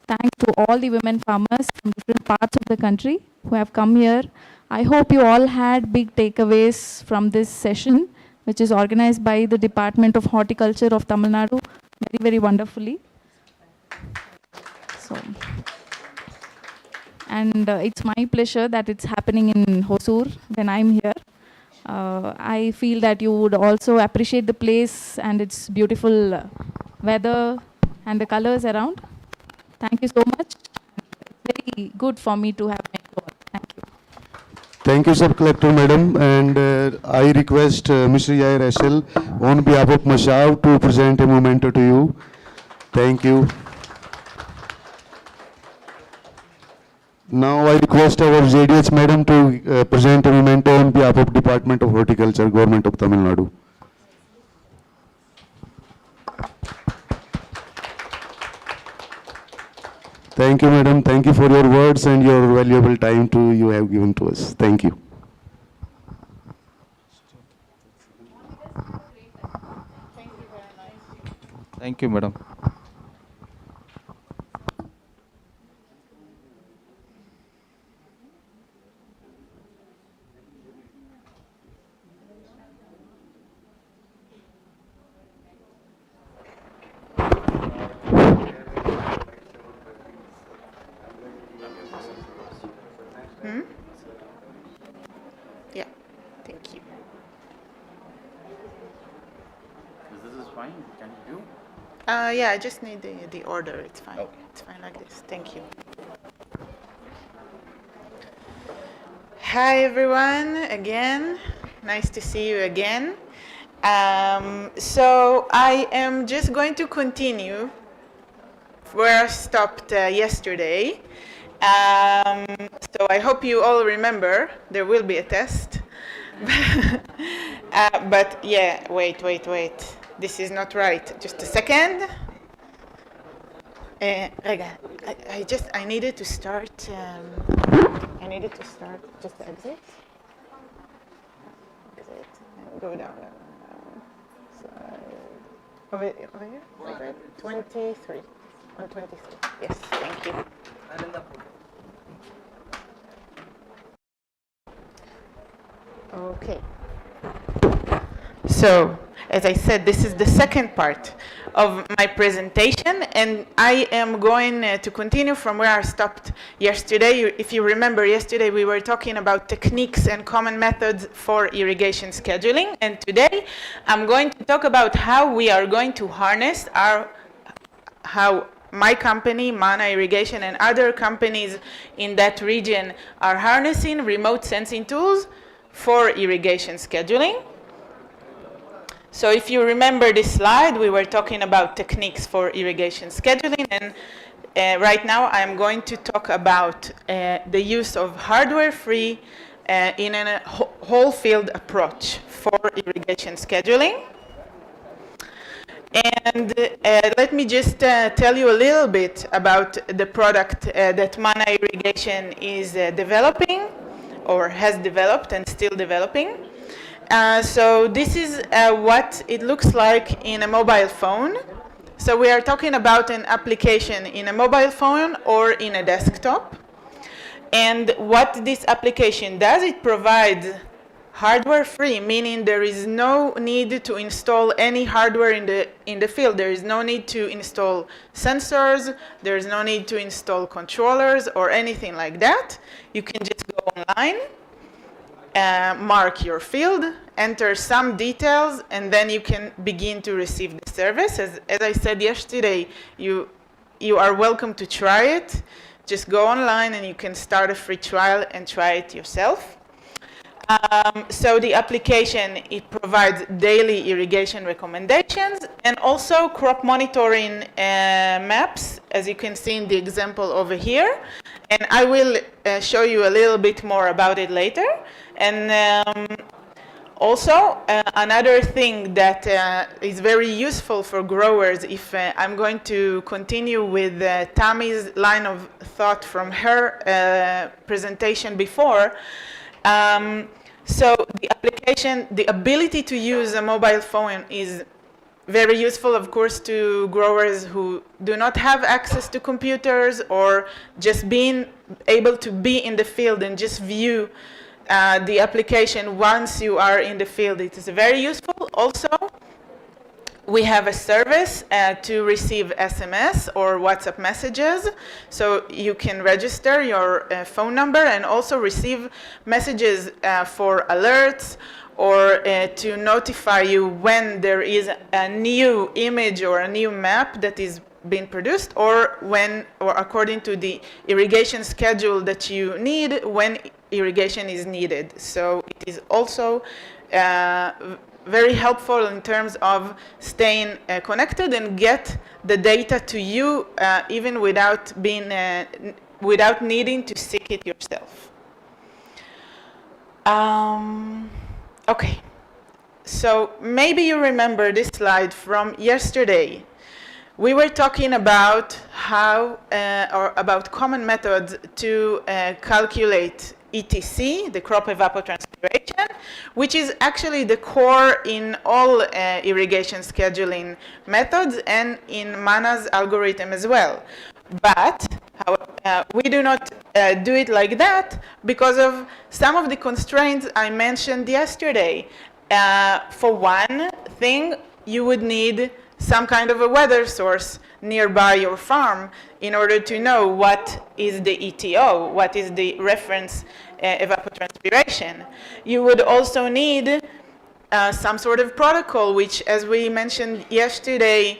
thanks to all the women farmers from different parts of the country who have come here. I hope you all had big takeaways from this session, which is organized by the Department of Horticulture of Tamil Nadu very, very wonderfully. So, and it's my pleasure that it's happening in Hosur when I'm here. I feel that you would also appreciate the place and its beautiful weather and the colors around. Thank you so much. It's very good for me to have met you all. Thank you. Thank you, Sub Collector Madam, and I request Mr. Yair Eshel on behalf of Mashav to present a memento to you. Thank you. Now I request our JDH Madam to present a memento on behalf of Department of Horticulture, Government of Tamil Nadu. Thank you, Madam. Thank you for your words and your valuable time you have given to us. Thank you. Thank you, Madam. Yeah, thank you. This is fine. Can you do? Yeah, I just need the order. It's fine. Okay. It's fine like this. Thank you. Hi, everyone. Again, nice to see you again. So I am just going to continue where I stopped yesterday. So I hope you all remember there will be a test. But yeah, wait. This is not right. Just a second. Rega, I needed to start. I needed to start. Just exit. Exit and go down. So, over here. Over 23. On 23. Yes, thank you. Okay. So, as I said, this is the second part of my presentation, and I am going to continue from where I stopped yesterday. If you remember, yesterday we were talking about techniques and common methods for irrigation scheduling, and today I'm going to talk about how we are going to harness how my company, Mana Irrigation, and other companies in that region are harnessing remote sensing tools for irrigation scheduling. So if you remember this slide, we were talking about techniques for irrigation scheduling, and right now I'm going to talk about the use of hardware-free in a whole field approach for irrigation scheduling. And let me just tell you a little bit about the product that Mana Irrigation is developing, or has developed and still developing. So this is what it looks like in a mobile phone. So we are talking about an application in a mobile phone or in a desktop. And what this application does, it provides hardware-free, meaning there is no need to install any hardware in the field. There is no need to install sensors. There is no need to install controllers or anything like that. You can just go online, mark your field, enter some details, and then you can begin to receive the service. As I said yesterday, you are welcome to try it. Just go online and you can start a free trial and try it yourself. So the application, it provides daily irrigation recommendations and also crop monitoring maps, as you can see in the example over here. And I will show you a little bit more about it later. And also, another thing that is very useful for growers, if I'm going to continue with Tammy's line of thought from her presentation before, so the application, the ability to use a mobile phone is very useful, of course, to growers who do not have access to computers, or just being able to be in the field and just view the application once you are in the field. It is very useful. Also, we have a service to receive SMS or WhatsApp messages. So you can register your phone number and also receive messages for alerts, or to notify you when there is a new image or a new map that is being produced, or when, or according to the irrigation schedule that you need, when irrigation is needed. So it is also very helpful in terms of staying connected and get the data to you even without needing to seek it yourself. Okay, so maybe you remember this slide from yesterday. We were talking about how, or about common methods to calculate ETC, the crop evapotranspiration, which is actually the core in all irrigation scheduling methods and in MANA's algorithm as well. But we do not do it like that because of some of the constraints I mentioned yesterday. For one thing, you would need some kind of a weather source nearby your farm in order to know what is the ETO, what is the reference evapotranspiration. You would also need some sort of protocol, which, as we mentioned yesterday,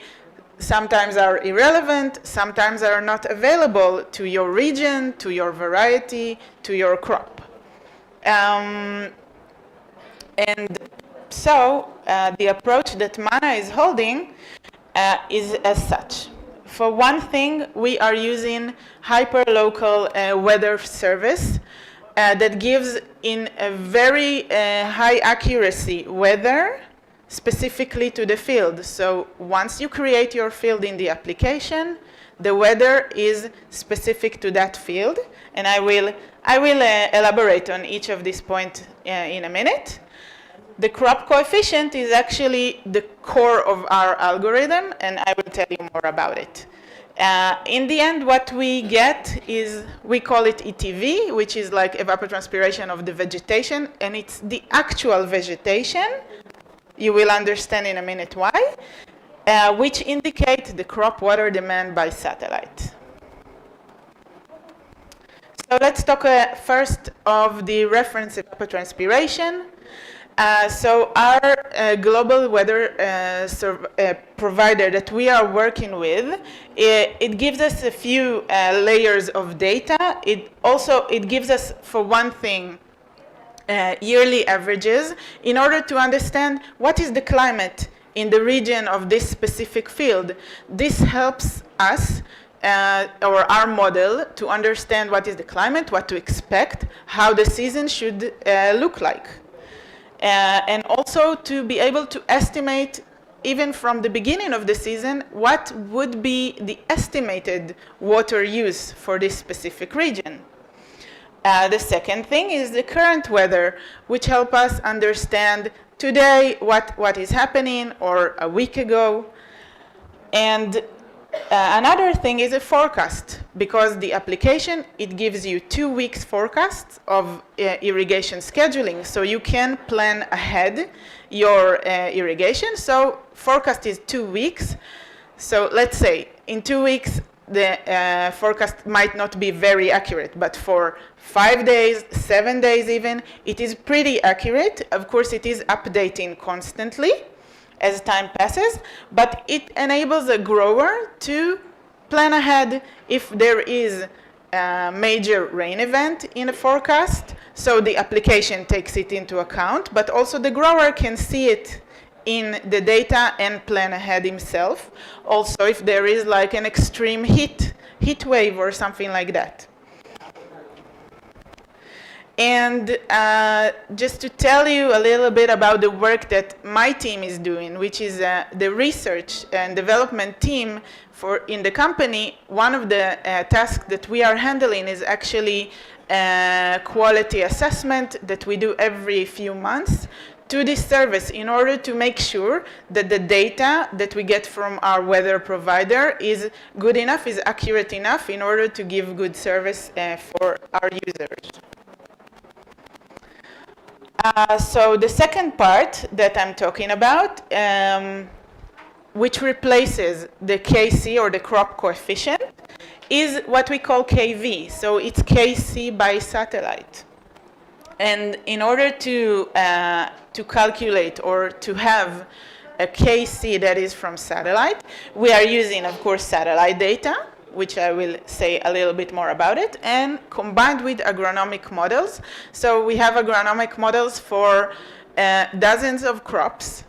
sometimes are irrelevant, sometimes are not available to your region, to your variety, to your crop. And so the approach that MANA is holding is as such. For one thing, we are using hyperlocal weather service that gives in a very high accuracy weather specifically to the field. So once you create your field in the application, the weather is specific to that field. And I will elaborate on each of these points in a minute. The crop coefficient is actually the core of our algorithm, and I will tell you more about it. In the end, what we get is, we call it ETV, which is like evapotranspiration of the vegetation, and it's the actual vegetation. You will understand in a minute why, which indicate the crop water demand by satellite. So let's talk first of the reference evapotranspiration. So our global weather provider that we are working with, it gives us a few layers of data. It gives us, for one thing, yearly averages in order to understand what is the climate in the region of this specific field. This helps us or our model to understand what is the climate, what to expect, how the season should look like. And also to be able to estimate, even from the beginning of the season, what would be the estimated water use for this specific region. The second thing is the current weather, which help us understand today what is happening or a week ago. And another thing is a forecast, because the application, it gives you 2 weeks forecast of irrigation scheduling, so you can plan ahead your irrigation. So forecast is 2 weeks. So let's say in 2 weeks the forecast might not be very accurate, but for 5 days, 7 days even, it is pretty accurate. Of course, it is updating constantly as time passes, but it enables a grower to plan ahead if there is a major rain event in a forecast. So the application takes it into account, but also the grower can see it in the data and plan ahead himself. Also, if there is like an extreme heat wave or something like that. And just to tell you a little bit about the work that my team is doing, which is the research and development team in the company, one of the tasks that we are handling is actually quality assessment that we do every few months to this service in order to make sure that the data that we get from our weather provider is good enough, is accurate enough in order to give good service for our users. So the second part that I'm talking about, which replaces the KC or the crop coefficient, is what we call KV. So it's KC by satellite. And in order to calculate or to have a KC that is from satellite, we are using, of course, satellite data, which I will say a little bit more about it, and combined with agronomic models. So we have agronomic models for dozens of crops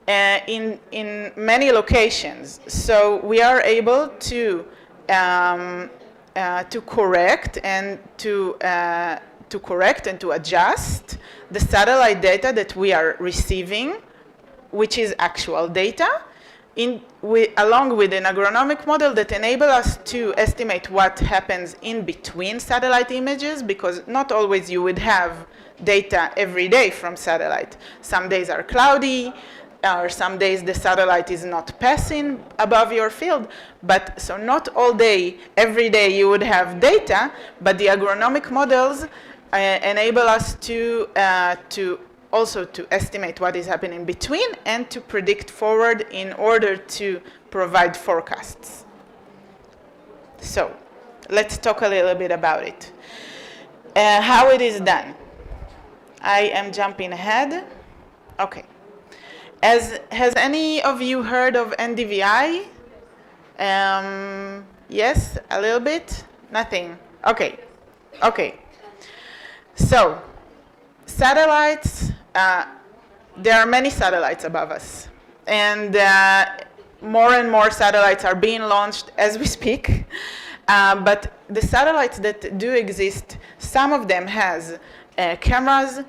in many locations. So we are able to correct and to adjust the satellite data that we are receiving, which is actual data, along with an agronomic model that enable us to estimate what happens in between satellite images, because not always you would have data every day from satellite. Some days are cloudy, or some days the satellite is not passing above your field. But so not all day, every day you would have data, but the agronomic models enable us to also to estimate what is happening between and to predict forward in order to provide forecasts. So let's talk a little bit about it. How it is done. I am jumping ahead. Okay. Has any of you heard of NDVI? Yes, a little bit? Nothing? Okay. Okay. So, satellites, there are many satellites above us. And more and more satellites are being launched as we speak. But the satellites that do exist, some of them has cameras,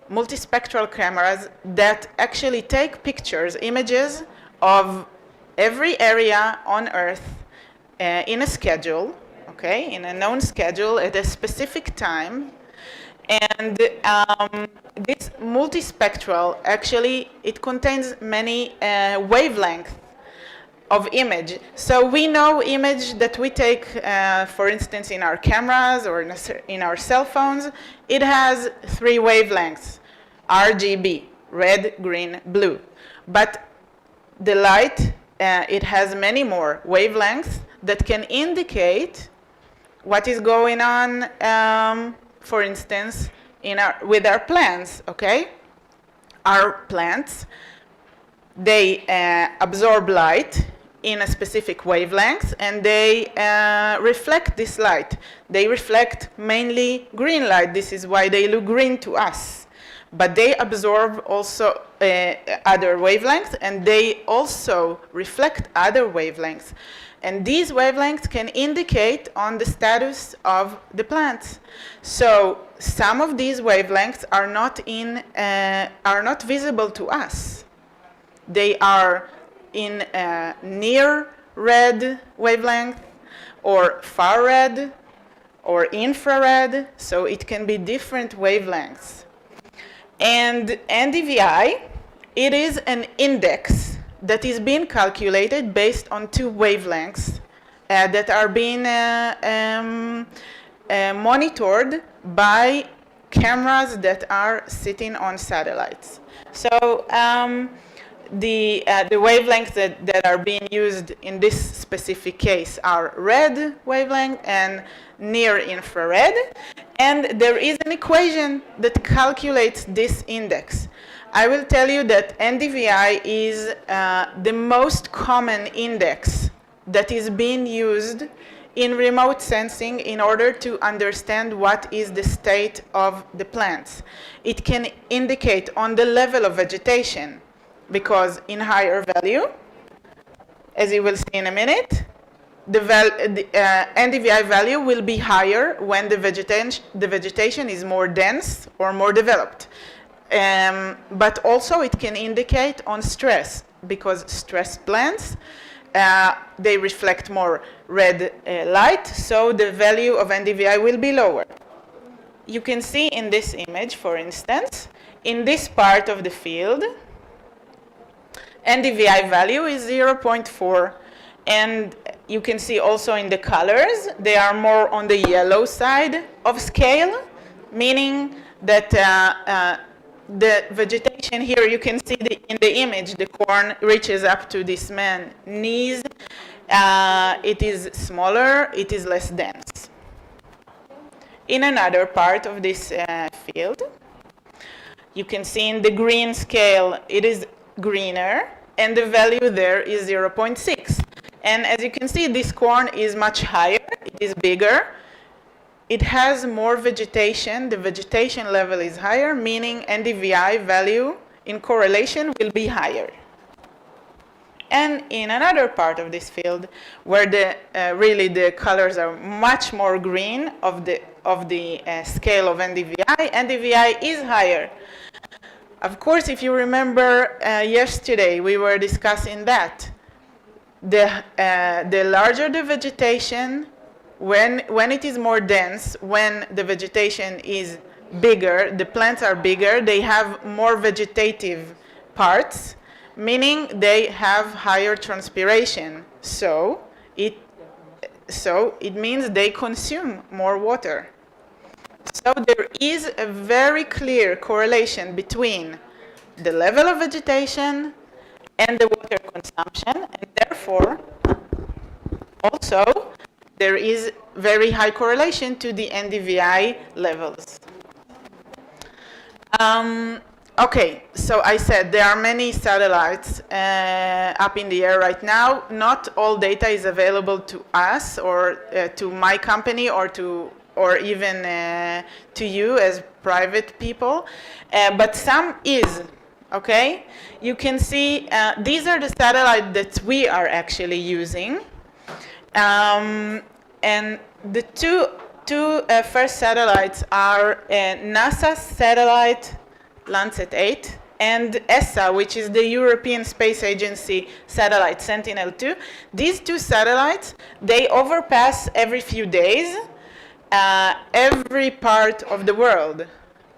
multispectral cameras that actually take pictures, images of every area on Earth in a schedule, okay, in a known schedule at a specific time. And this multispectral, actually, it contains many wavelengths of image. So we know image that we take, for instance, in our cameras or in our cell phones, it has 3 wavelengths, RGB, red, green, blue. But the light, it has many more wavelengths that can indicate what is going on, for instance, with our plants, okay? Our plants, they absorb light in a specific wavelength, and they reflect this light. They reflect mainly green light. This is why they look green to us. But they absorb also other wavelengths, and they also reflect other wavelengths. And these wavelengths can indicate on the status of the plants. So some of these wavelengths are not visible to us. They are in near red wavelength, or far red, or infrared. So it can be different wavelengths. And NDVI, it is an index that is being calculated based on 2 wavelengths that are being monitored by cameras that are sitting on satellites. So the wavelengths that are being used in this specific case are red wavelength and near infrared. And there is an equation that calculates this index. I will tell you that NDVI is the most common index that is being used in remote sensing in order to understand what is the state of the plants. It can indicate on the level of vegetation, because in higher value, as you will see in a minute, the NDVI value will be higher when the vegetation is more dense or more developed. But also it can indicate on stress, because stressed plants, they reflect more red light, so the value of NDVI will be lower. You can see in this image, for instance, in this part of the field, NDVI value is 0.4, and you can see also in the colors, they are more on the yellow side of scale, meaning that the vegetation here, you can see in the image, the corn reaches up to this man's knees. It is smaller, it is less dense. In another part of this field, you can see in the green scale, it is greener, and the value there is 0.6. And as you can see, this corn is much higher, it is bigger. It has more vegetation, the vegetation level is higher, meaning NDVI value in correlation will be higher. And in another part of this field, where really the colors are much more green of the scale of NDVI, NDVI is higher. Of course, if you remember yesterday, we were discussing that. The larger the vegetation, when it is more dense, when the vegetation is bigger, the plants are bigger, they have more vegetative parts, meaning they have higher transpiration. So it means they consume more water. So there is a very clear correlation between the level of vegetation and the water consumption, and therefore also there is very high correlation to the NDVI levels. Okay, so I said there are many satellites up in the air right now. Not all data is available to us or to my company or even to you as private people, but some is. Okay, you can see these are the satellites that we are actually using, and the two first satellites are NASA's satellite Landsat 8 and ESA, which is the European Space Agency satellite Sentinel-2. These two satellites, they overpass every few days every part of the world.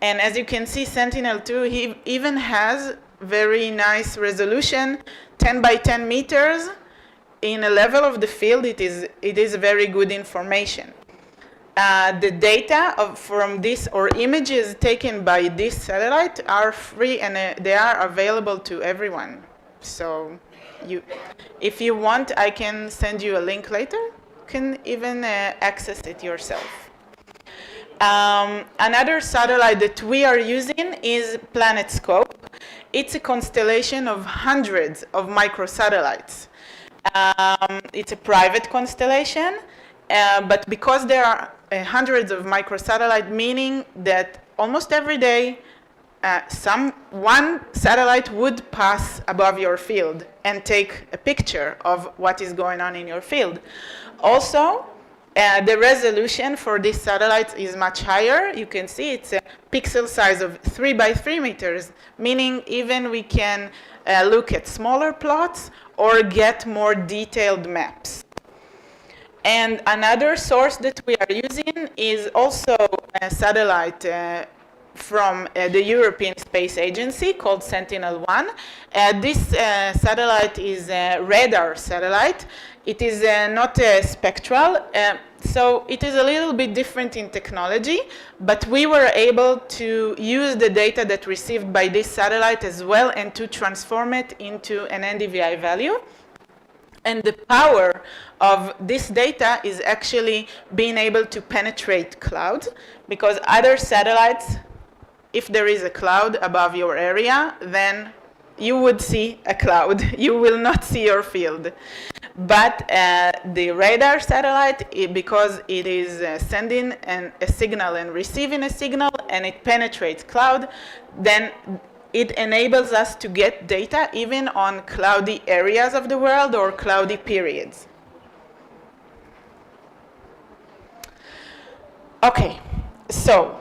And as you can see, Sentinel-2 he even has very nice resolution, 10 by 10 meters. In a level of the field, it is very good information. The data from this or images taken by this satellite are free and they are available to everyone. So if you want, I can send you a link later. You can even access it yourself. Another satellite that we are using is PlanetScope. It's a constellation of hundreds of microsatellites. It's a private constellation, but because there are hundreds of microsatellites, meaning that almost every day one satellite would pass above your field and take a picture of what is going on in your field. Also, the resolution for these satellites is much higher. You can see it's a pixel size of 3 by 3 meters, meaning even we can look at smaller plots or get more detailed maps. And another source that we are using is also a satellite from the European Space Agency called Sentinel-1. This satellite is a radar satellite. It is not spectral, so it is a little bit different in technology, but we were able to use the data that received by this satellite as well and to transform it into an NDVI value. And the power of this data is actually being able to penetrate clouds, because other satellites, if there is a cloud above your area, then you would see a cloud. You will not see your field. But the radar satellite, because it is sending a signal and receiving a signal, and it penetrates cloud, then it enables us to get data even on cloudy areas of the world or cloudy periods. Okay, so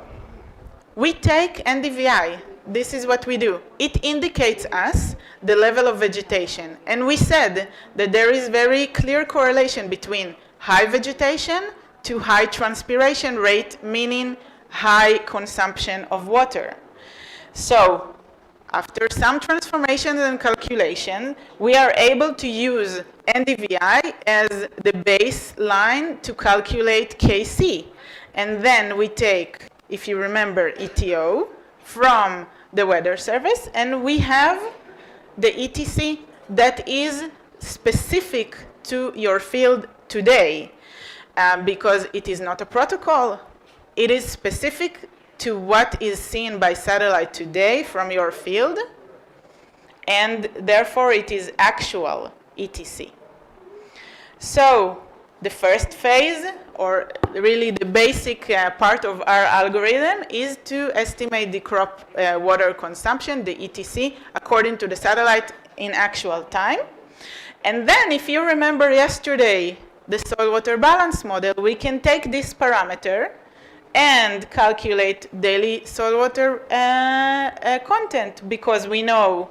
we take NDVI. This is what we do. It indicates us the level of vegetation. And we said that there is very clear correlation between high vegetation to high transpiration rate, meaning high consumption of water. So after some transformations and calculation, we are able to use NDVI as the baseline to calculate KC. And then we take, if you remember, ETO from the weather service, and we have the ETC that is specific to your field today, because it is not a protocol. It is specific to what is seen by satellite today from your field, and therefore it is actual ETC. So the first phase, or really the basic part of our algorithm, is to estimate the crop water consumption, the ETC, according to the satellite in actual time. And then, if you remember yesterday, the soil water balance model, we can take this parameter and calculate daily soil water content, because we know,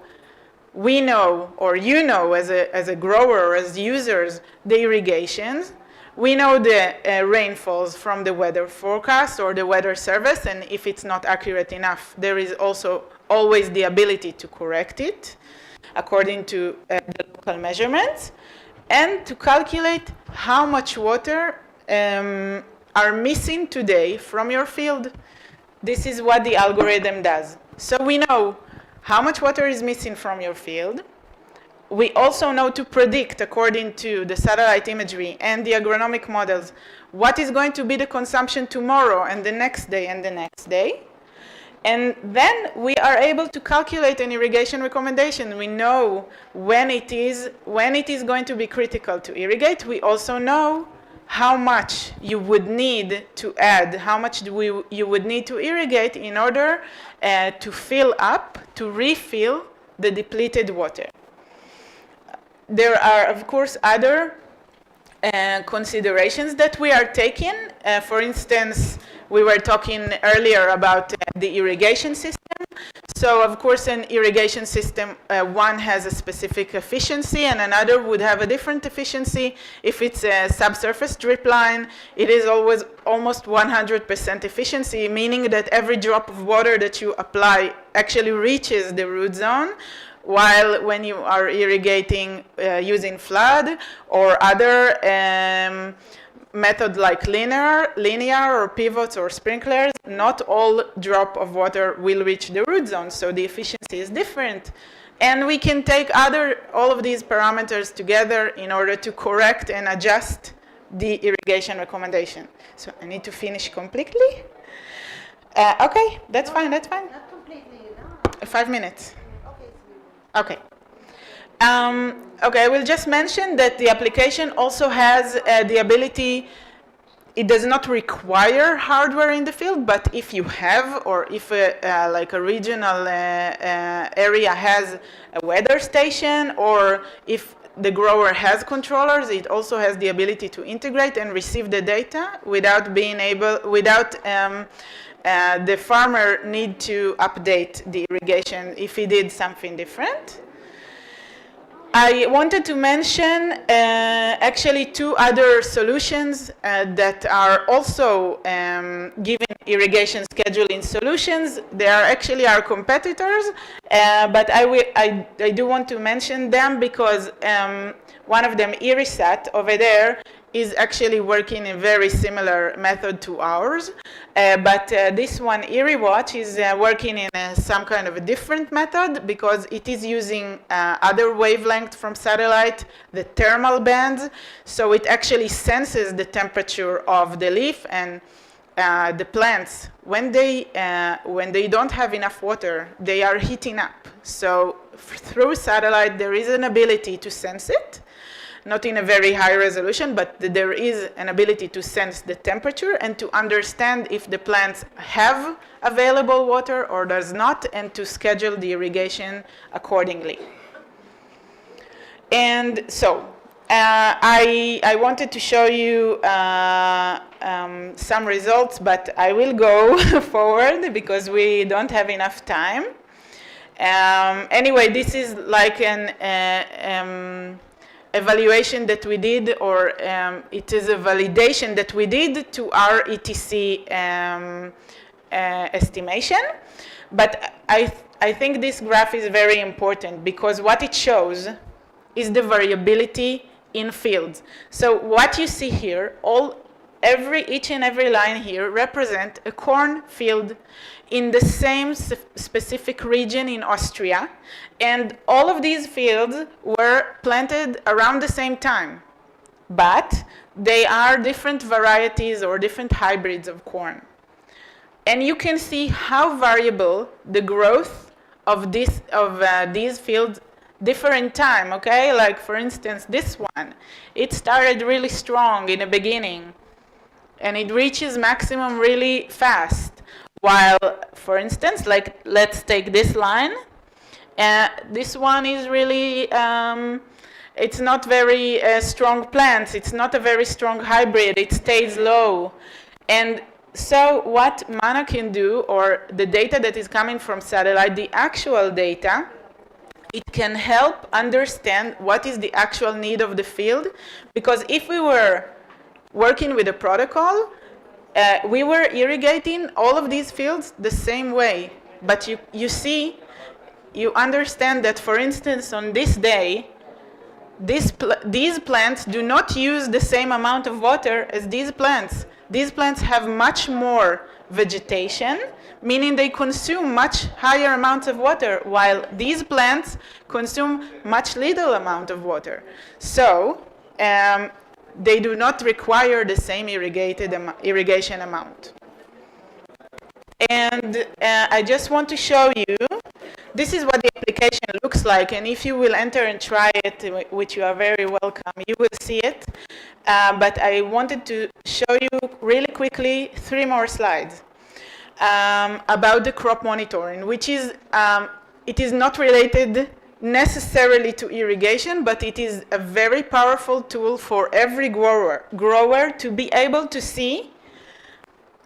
or you know as a grower or as users, the irrigations. We know the rainfalls from the weather forecast or the weather service, and if it's not accurate enough, there is also always the ability to correct it according to the local measurements, and to calculate how much water are missing today from your field. This is what the algorithm does. So we know how much water is missing from your field. We also know to predict, according to the satellite imagery and the agronomic models, what is going to be the consumption tomorrow and the next day and the next day. And then we are able to calculate an irrigation recommendation. We know when it is going to be critical to irrigate. We also know how much you would need to add, how much you would need to irrigate in order to fill up, to refill the depleted water. There are, of course, other considerations that we are taking. For instance, we were talking earlier about the irrigation system. So, of course, an irrigation system, one has a specific efficiency and another would have a different efficiency. If it's a subsurface drip line, it is always almost 100% efficiency, meaning that every drop of water that you apply actually reaches the root zone. While when you are irrigating using flood or other method like linear or pivots or sprinklers, not all drop of water will reach the root zone, so the efficiency is different. And we can take all of these parameters together in order to correct and adjust the irrigation recommendation. So I need to finish completely. Okay, that's fine, that's fine. Not completely, no? 5 minutes. Okay. Okay, I will just mention that the application also has the ability, it does not require hardware in the field, but if you have, or if like a regional area has a weather station, or if the grower has controllers, it also has the ability to integrate and receive the data without the farmer need to update the irrigation if he did something different. I wanted to mention actually 2 other solutions that are also giving irrigation scheduling solutions. They are actually our competitors, but I do want to mention them because one of them, Irisat, over there, is actually working in a very similar method to ours. But this one, IriWatch, is working in some kind of a different method because it is using other wavelength from satellite, the thermal bands. So it actually senses the temperature of the leaf and the plants. When they don't have enough water, they are heating up. So through satellite, there is an ability to sense it. Not in a very high resolution, but there is an ability to sense the temperature and to understand if the plants have available water or does not, and to schedule the irrigation accordingly. And so I wanted to show you some results, but I will go forward because we don't have enough time. Anyway, this is like an evaluation that we did, or it is a validation that we did to our ETC estimation. But I think this graph is very important because what it shows is the variability in fields. So what you see here, each and every line here represent a corn field in the same specific region in Austria, and all of these fields were planted around the same time, but they are different varieties or different hybrids of corn. And you can see how variable the growth of these fields different time, okay? Like for instance, this one, it started really strong in the beginning and it reaches maximum really fast. While, for instance, like let's take this line, this one is really, it's not very strong plants, it's not a very strong hybrid, it stays low. And so what MANA can do, or the data that is coming from satellite, the actual data, it can help understand what is the actual need of the field. Because if we were working with a protocol, we were irrigating all of these fields the same way. But you see, you understand that, for instance, on this day, these plants do not use the same amount of water as these plants. These plants have much more vegetation, meaning they consume much higher amounts of water, while these plants consume much little amount of water. So they do not require the same irrigation amount. And I just want to show you, this is what the application looks like, and if you will enter and try it, which you are very welcome, you will see it. But I wanted to show you really quickly 3 more slides about the crop monitoring, which is, it is not related necessarily to irrigation, but it is a very powerful tool for every grower to be able to see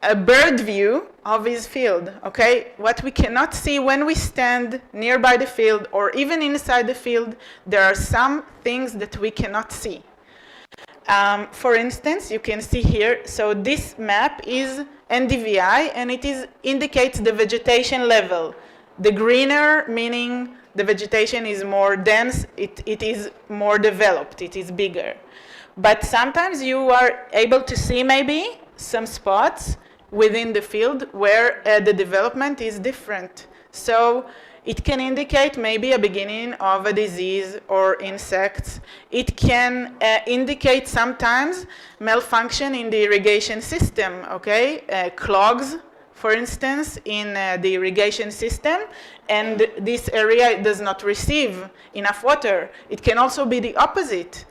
a bird view of his field, okay? What we cannot see when we stand nearby the field or even inside the field, there are some things that we cannot see. For instance, you can see here, so this map is NDVI and it indicates the vegetation level. The greener, meaning the vegetation is more dense, it is more developed, it is bigger. But sometimes you are able to see maybe some spots within the field where the development is different. So it can indicate maybe a beginning of a disease or insects. It can indicate sometimes malfunction in the irrigation system, okay? Clogs, for instance, in the irrigation system, and this area does not receive enough water. It can also be the opposite.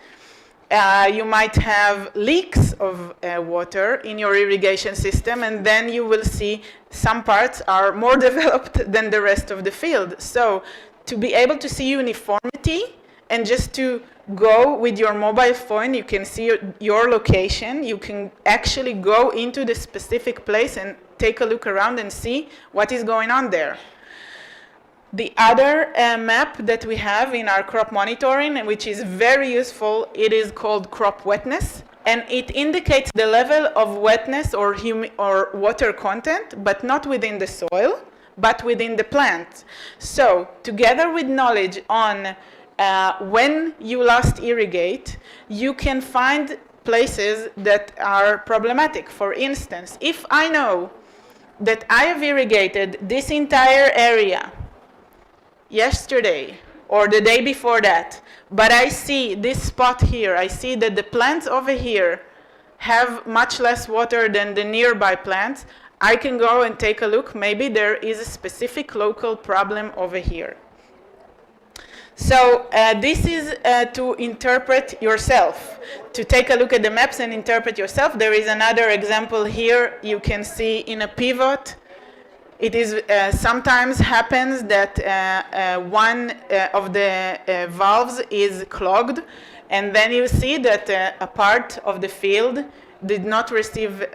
You might have leaks of water in your irrigation system, and then you will see some parts are more developed than the rest of the field. So to be able to see uniformity and just to go with your mobile phone, you can see your location. You can actually go into the specific place and take a look around and see what is going on there. The other map that we have in our crop monitoring, which is very useful, it is called crop wetness. And it indicates the level of wetness or water content, but not within the soil, but within the plant. So together with knowledge on when you last irrigate, you can find places that are problematic. For instance, if I know that I have irrigated this entire area yesterday or the day before that, but I see this spot here, I see that the plants over here have much less water than the nearby plants, I can go and take a look. Maybe there is a specific local problem over here. So this is to interpret yourself, to take a look at the maps and interpret yourself. There is another example here. You can see in a pivot, it is sometimes happens that one of the valves is clogged, and then you see that a part of the field did not receive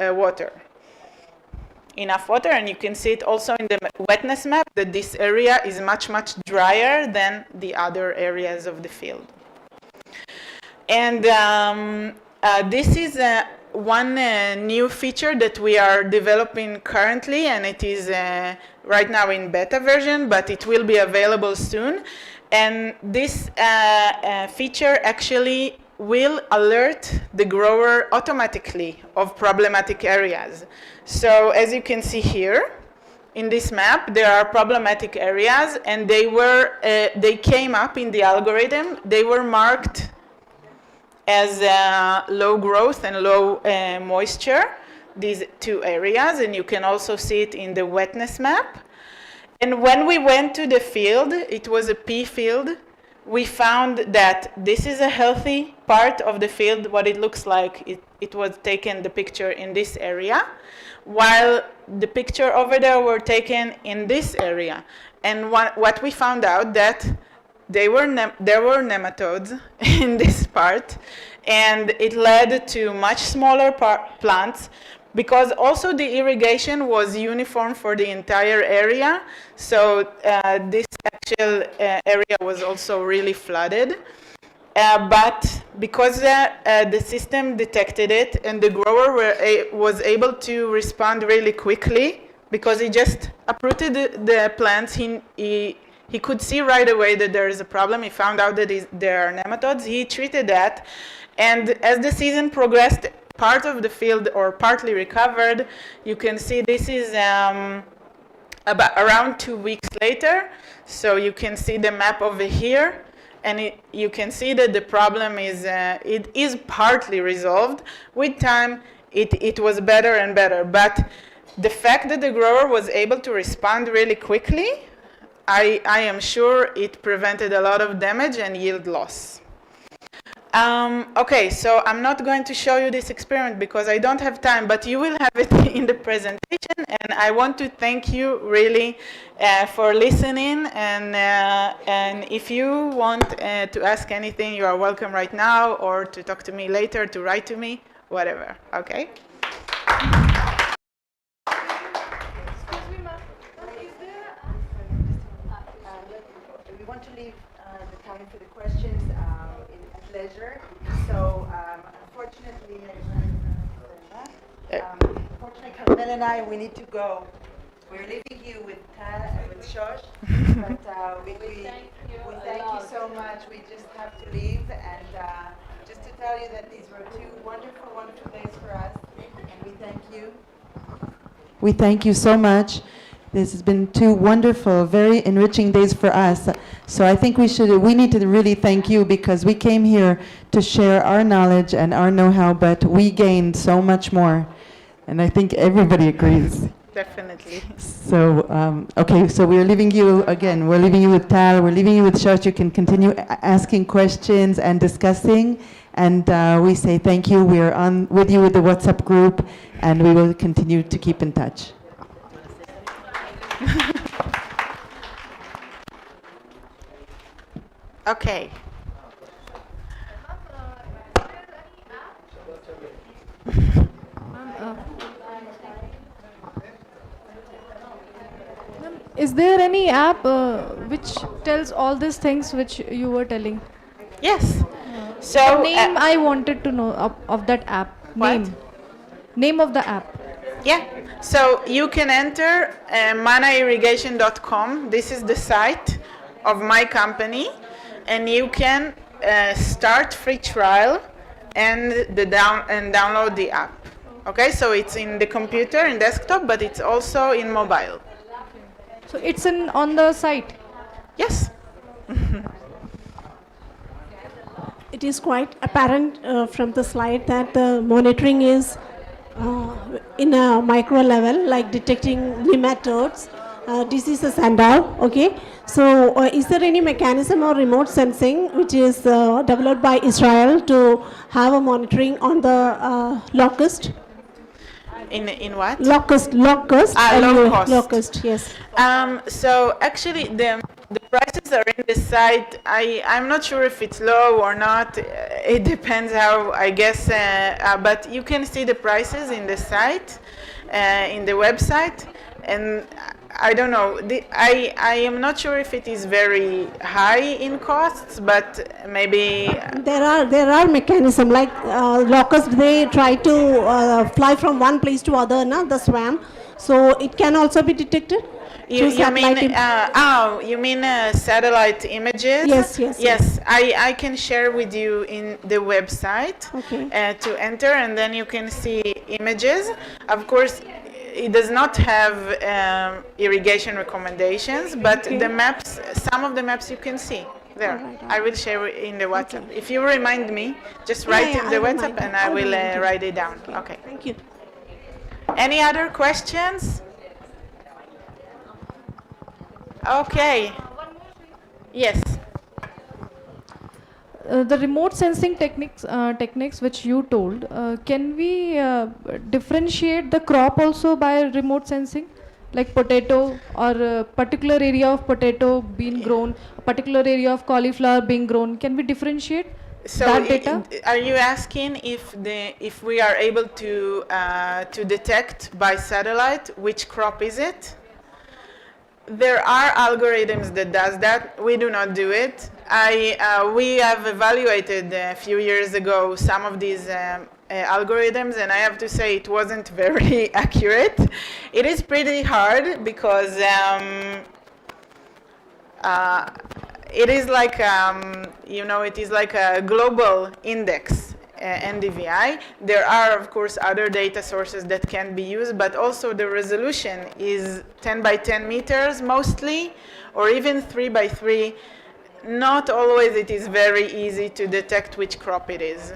enough water, and you can see it also in the wetness map that this area is much, much drier than the other areas of the field. And this is one new feature that we are developing currently, and it is right now in beta version, but it will be available soon. And this feature actually will alert the grower automatically of problematic areas. So as you can see here, in this map, there are problematic areas, and they came up in the algorithm. They were marked as low growth and low moisture, these two areas, and you can also see it in the wetness map. And when we went to the field, it was a pea field, we found that this is a healthy part of the field, what it looks like. It was taken, the picture in this area, while the picture over there were taken in this area. And what we found out that there were nematodes in this part, and it led to much smaller plants, because also the irrigation was uniform for the entire area. So this actual area was also really flooded. But because the system detected it and the grower was able to respond really quickly, because he just uprooted the plants, he could see right away that there is a problem. He found out that there are nematodes. He treated that. And as the season progressed, part of the field, or partly recovered, you can see this is about around 2 weeks later. So you can see the map over here. And you can see that the problem is, it is partly resolved. With time, it was better and better. But the fact that the grower was able to respond really quickly, I am sure it prevented a lot of damage and yield loss. Okay, so I'm not going to show you this experiment because I don't have time, but you will have it in the presentation. And I want to thank you really for listening. And if you want to ask anything, you are welcome right now, or to talk to me later, to write to me, whatever. Okay? We want to leave the time for the questions at leisure. So unfortunately, Carmel and I, we need to go. We're leaving you with Tal and with Shosh, but we thank you so much. We just have to leave, and just to tell you that these were two wonderful, wonderful days for us, and we thank you. We thank you so much. This has been two wonderful, very enriching days for us. So I think we need to really thank you, because we came here to share our knowledge and our know-how, but we gained so much more. And I think everybody agrees. Definitely. So, okay, so we're leaving you, again, we're leaving you with Tal, we're leaving you with Shosh. You can continue asking questions and discussing. And we say thank you. We're on with you with the WhatsApp group, and we will continue to keep in touch. Okay. Is there any app which tells all these things which you were telling? Yes. So the name I wanted to know of that app. What? Name of the app. Yeah. So you can enter manairrigation.com. This is the site of my company, and you can start free trial and download the app. Okay, so it's in the computer and desktop, but it's also in mobile. So it's on the site? Yes. It is quite apparent from the slide that the monitoring is in a micro level, like detecting nematodes, diseases and all. Okay. So is there any mechanism or remote sensing which is developed by Israel to have a monitoring on the locust? In what? Locust. Locust. Locust, yes. So actually the prices are in the site. I'm not sure if it's low or not. It depends how, I guess, but you can see the prices in the site, in the website. And I don't know, I am not sure if it is very high in costs, but maybe... There are mechanisms like locusts, they try to fly from one place to other, the swarm. So it can also be detected? You mean satellite images? Yes. I can share with you in the website to enter, and then you can see images. Of course, it does not have irrigation recommendations, but the maps, some of the maps you can see there. Right. I will share in the WhatsApp. If you remind me, just write in the WhatsApp and I will write it down. Okay. Thank you. Any other questions? Okay. Yes. the remote sensing techniques which you told, can we differentiate the crop also by remote sensing? Like potato or a particular area of potato being grown, a particular area of cauliflower being grown. Can we differentiate So that data? are you asking if we are able to detect by satellite which crop is it? There are algorithms that does that. We do not do it. We have evaluated a few years ago some of these algorithms, and I have to say it wasn't very accurate. It is pretty hard because it is like it is like a global index, NDVI. There are, of course, other data sources that can be used, but also the resolution is 10 by 10 meters mostly, or even 3 by 3. Not always it is very easy to detect which crop it is.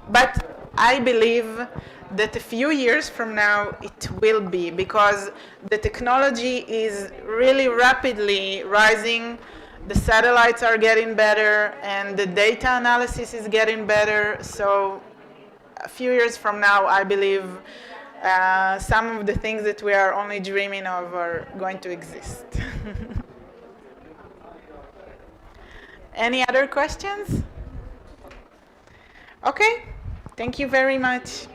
But I believe that a few years from now it will be, because the technology is really rapidly rising. The satellites are getting better and the data analysis is getting better. So a few years from now, I believe some of the things that we are only dreaming of are going to exist. Any other questions? Okay, thank you very much.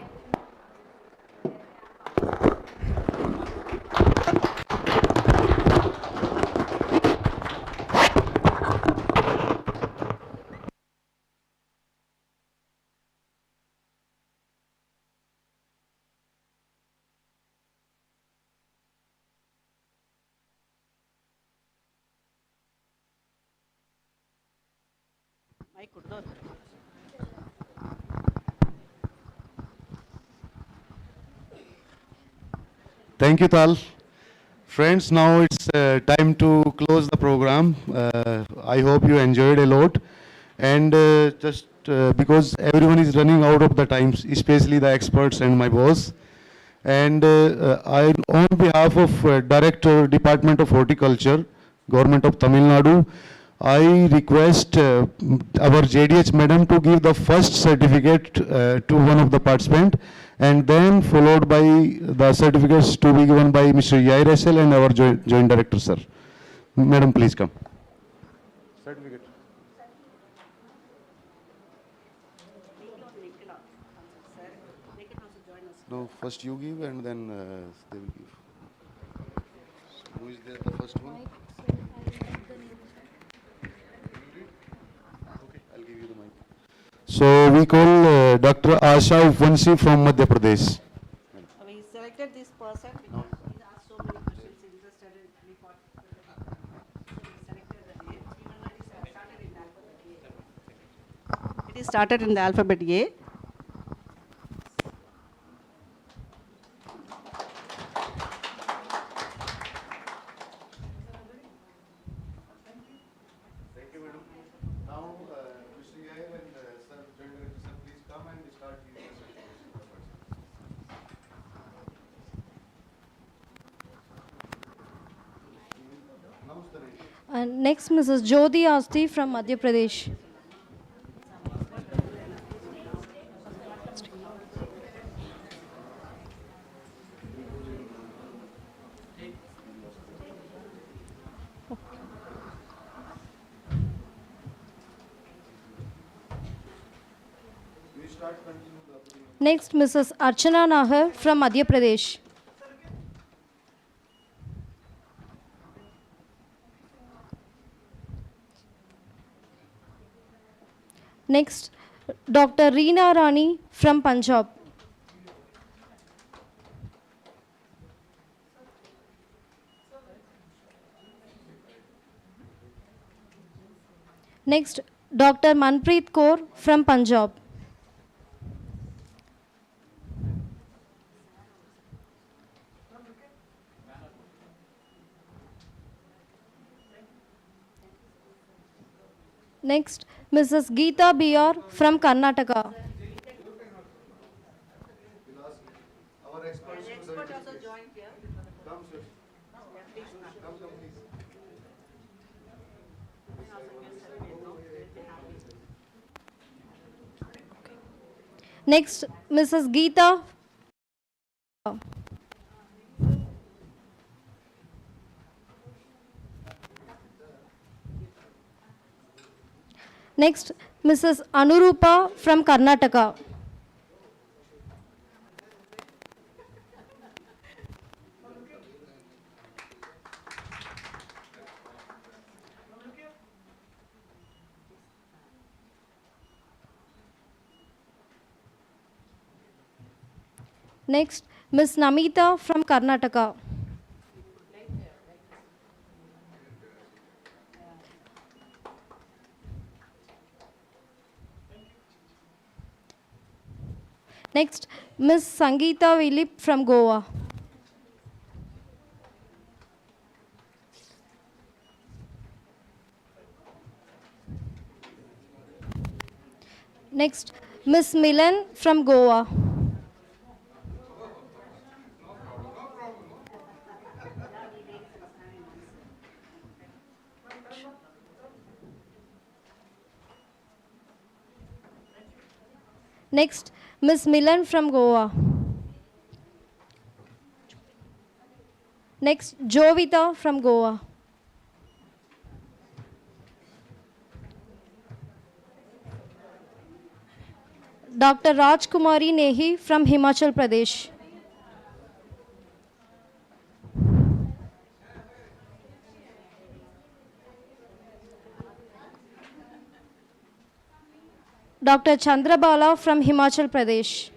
Thank you, Tal. Friends, now it's time to close the program. I hope you enjoyed a lot. And just because everyone is running out of the time, especially the experts and my boss. And on behalf of Director, Department of Horticulture, Government of Tamil Nadu, I request our JDH madam to give the first certificate to one of the participants, and then followed by the certificates to be given by Mr. Yair Esel and our joint director, sir. Madam, please come. Certificate. No, first you give and then they will give. So who is there, the first one? Okay, I'll give you the mic. So we call Dr. Asha Vansi from Madhya Pradesh. We selected this person because he asked so many questions, interested in report. So we selected the name, even though it is started in the alphabet A. Thank you, madam. Now, Mr. Yair and sir, joint director, sir, please come and start giving us Next, Mrs. Jyoti Asti from Madhya Pradesh. Next, Mrs. Archana Nahar from Madhya Pradesh. Next, Dr. Reena Rani from Punjab. Next, Dr. Manpreet Kaur from Punjab. Next, Mrs. Geeta Biar from Karnataka. our experts also join here. Come, sir. Come, please. Next, Mrs. Geeta. Next, Mrs. Anurupa from Karnataka. Next, Ms. Namita from Karnataka. Next, Ms. Sangeeta Vilip from Goa. Next, Ms. Milan from Goa. Next, Ms. Milan from Goa. Next, Jovita from Goa. Dr. Rajkumari Nehi from Himachal Pradesh. Dr. Chandrabala from Himachal Pradesh.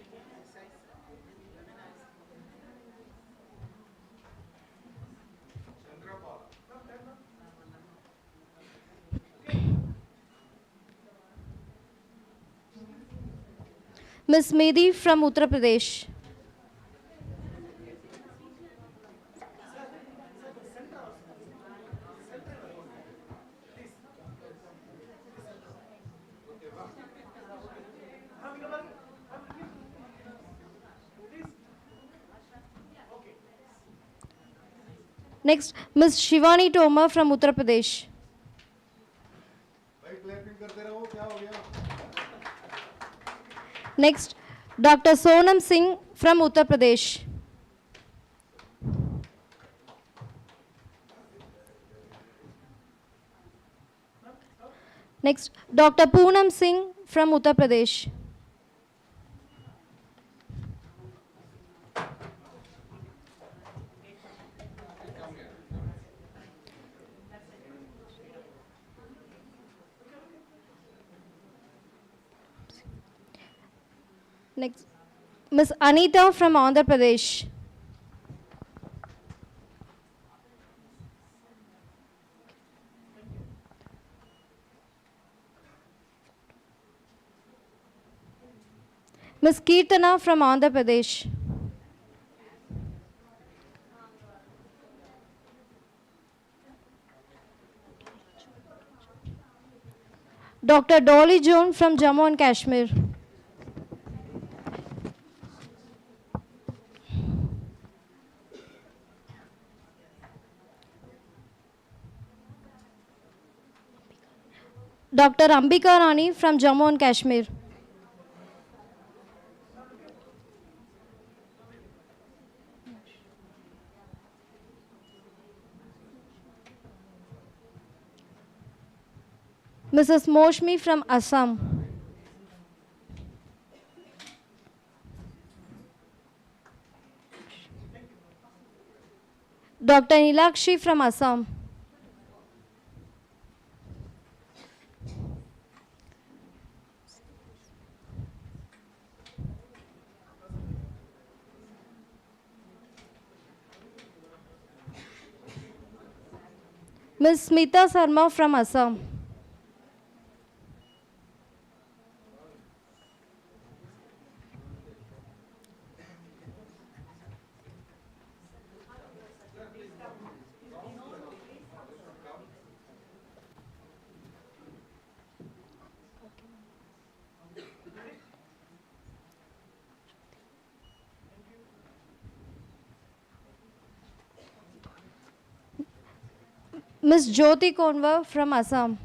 Ms. Mehdi from Uttar Pradesh. Next, Ms. Shivani Tomar from Uttar Pradesh. Next, Dr. Sonam Singh from Uttar Pradesh. Next, Dr. Poonam Singh from Uttar Pradesh. Next, Ms. Anita from Andhra Pradesh. Ms. Kirtana from Andhra Pradesh. Dr. Dolly Joan from Jammu and Kashmir. Dr. Ambika Rani from Jammu and Kashmir. Mrs. Moshmi from Assam. Dr. Nilakshi from Assam. Ms. Smita Sarma from Assam. Ms. Jyoti Konwa from Assam.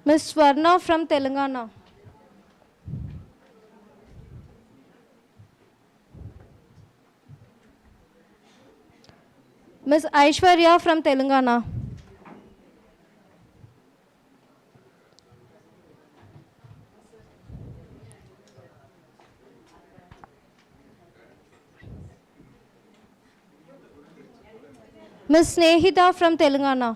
Ms. Swarna from Telangana. Ms. Aishwarya from Telangana. Ms. Snehita from Telangana.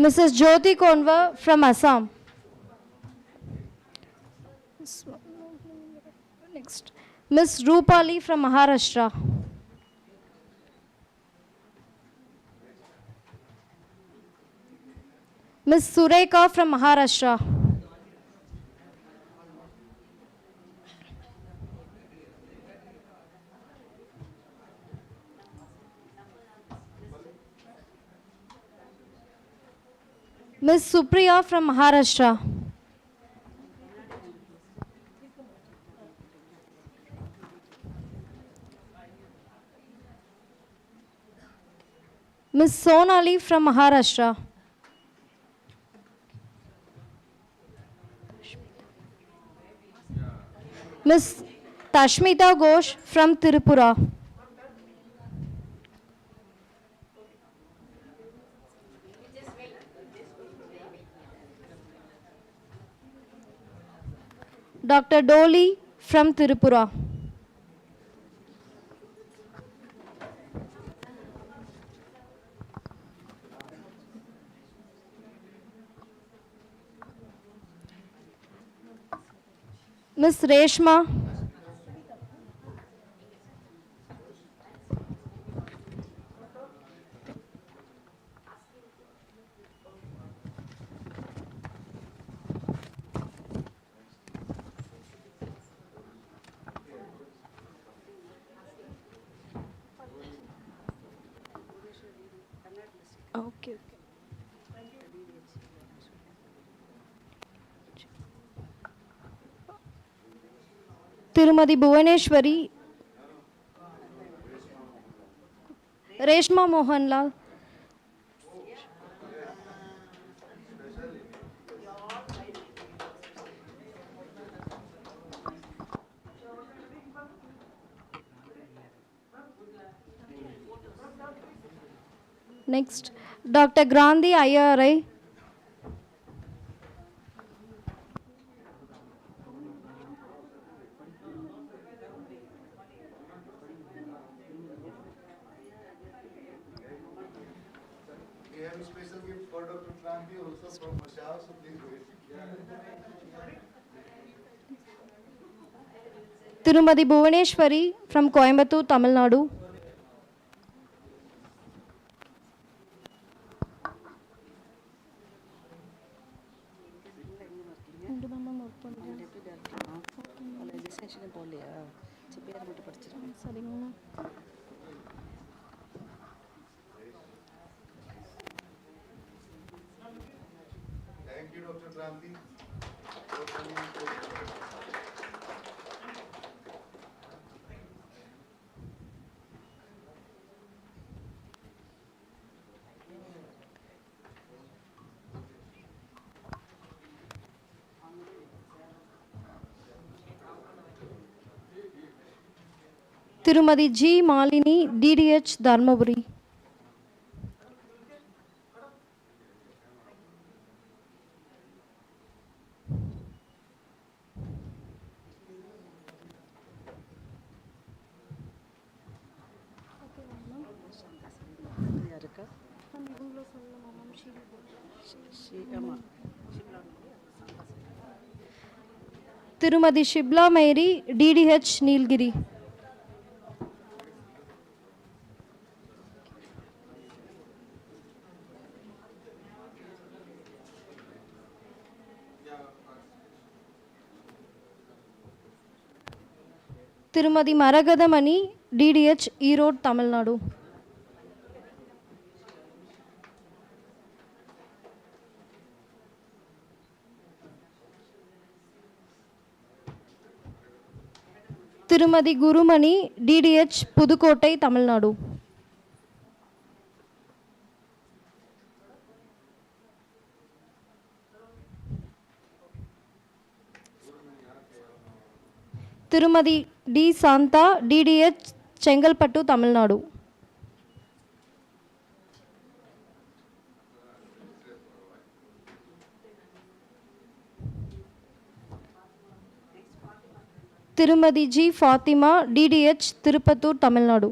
Mrs. Jyoti Konva from Assam. Next. Ms. Rupali from Maharashtra. Ms. Sureka from Maharashtra. Ms. Supriya from Maharashtra. Ms. Sonali from Maharashtra. Ms. Tashmita Ghosh from Tripura. Dr. Dolly from Tripura. Ms. Reshma. Okay. Tirumati Bhuvaneshwari. Reshma Mohanlal. Next, Dr. Grandi IRI. We have a special gift for Dr. Kranti also from Mashal, so please wait. Tirumati Bhuvaneshwari from Coimbatore, Tamil Nadu. Thank you, Dr. Kranti. for coming to- Tirumati G. Malini, DDH, Dharmaburi. Tirumati Shibla Mary, DDH, Nilgiri. திருமதி Maragathamani, DTH, Erode, Tamil Nadu. திருமதி குருமணி, DTH, Pudukkottai, Tamil Nadu. திருமதி T Shantha, DDH, Chengalpattu, Tamil Nadu. திருமதி G Fathima, DDH, Tirupattur, Tamil Nadu.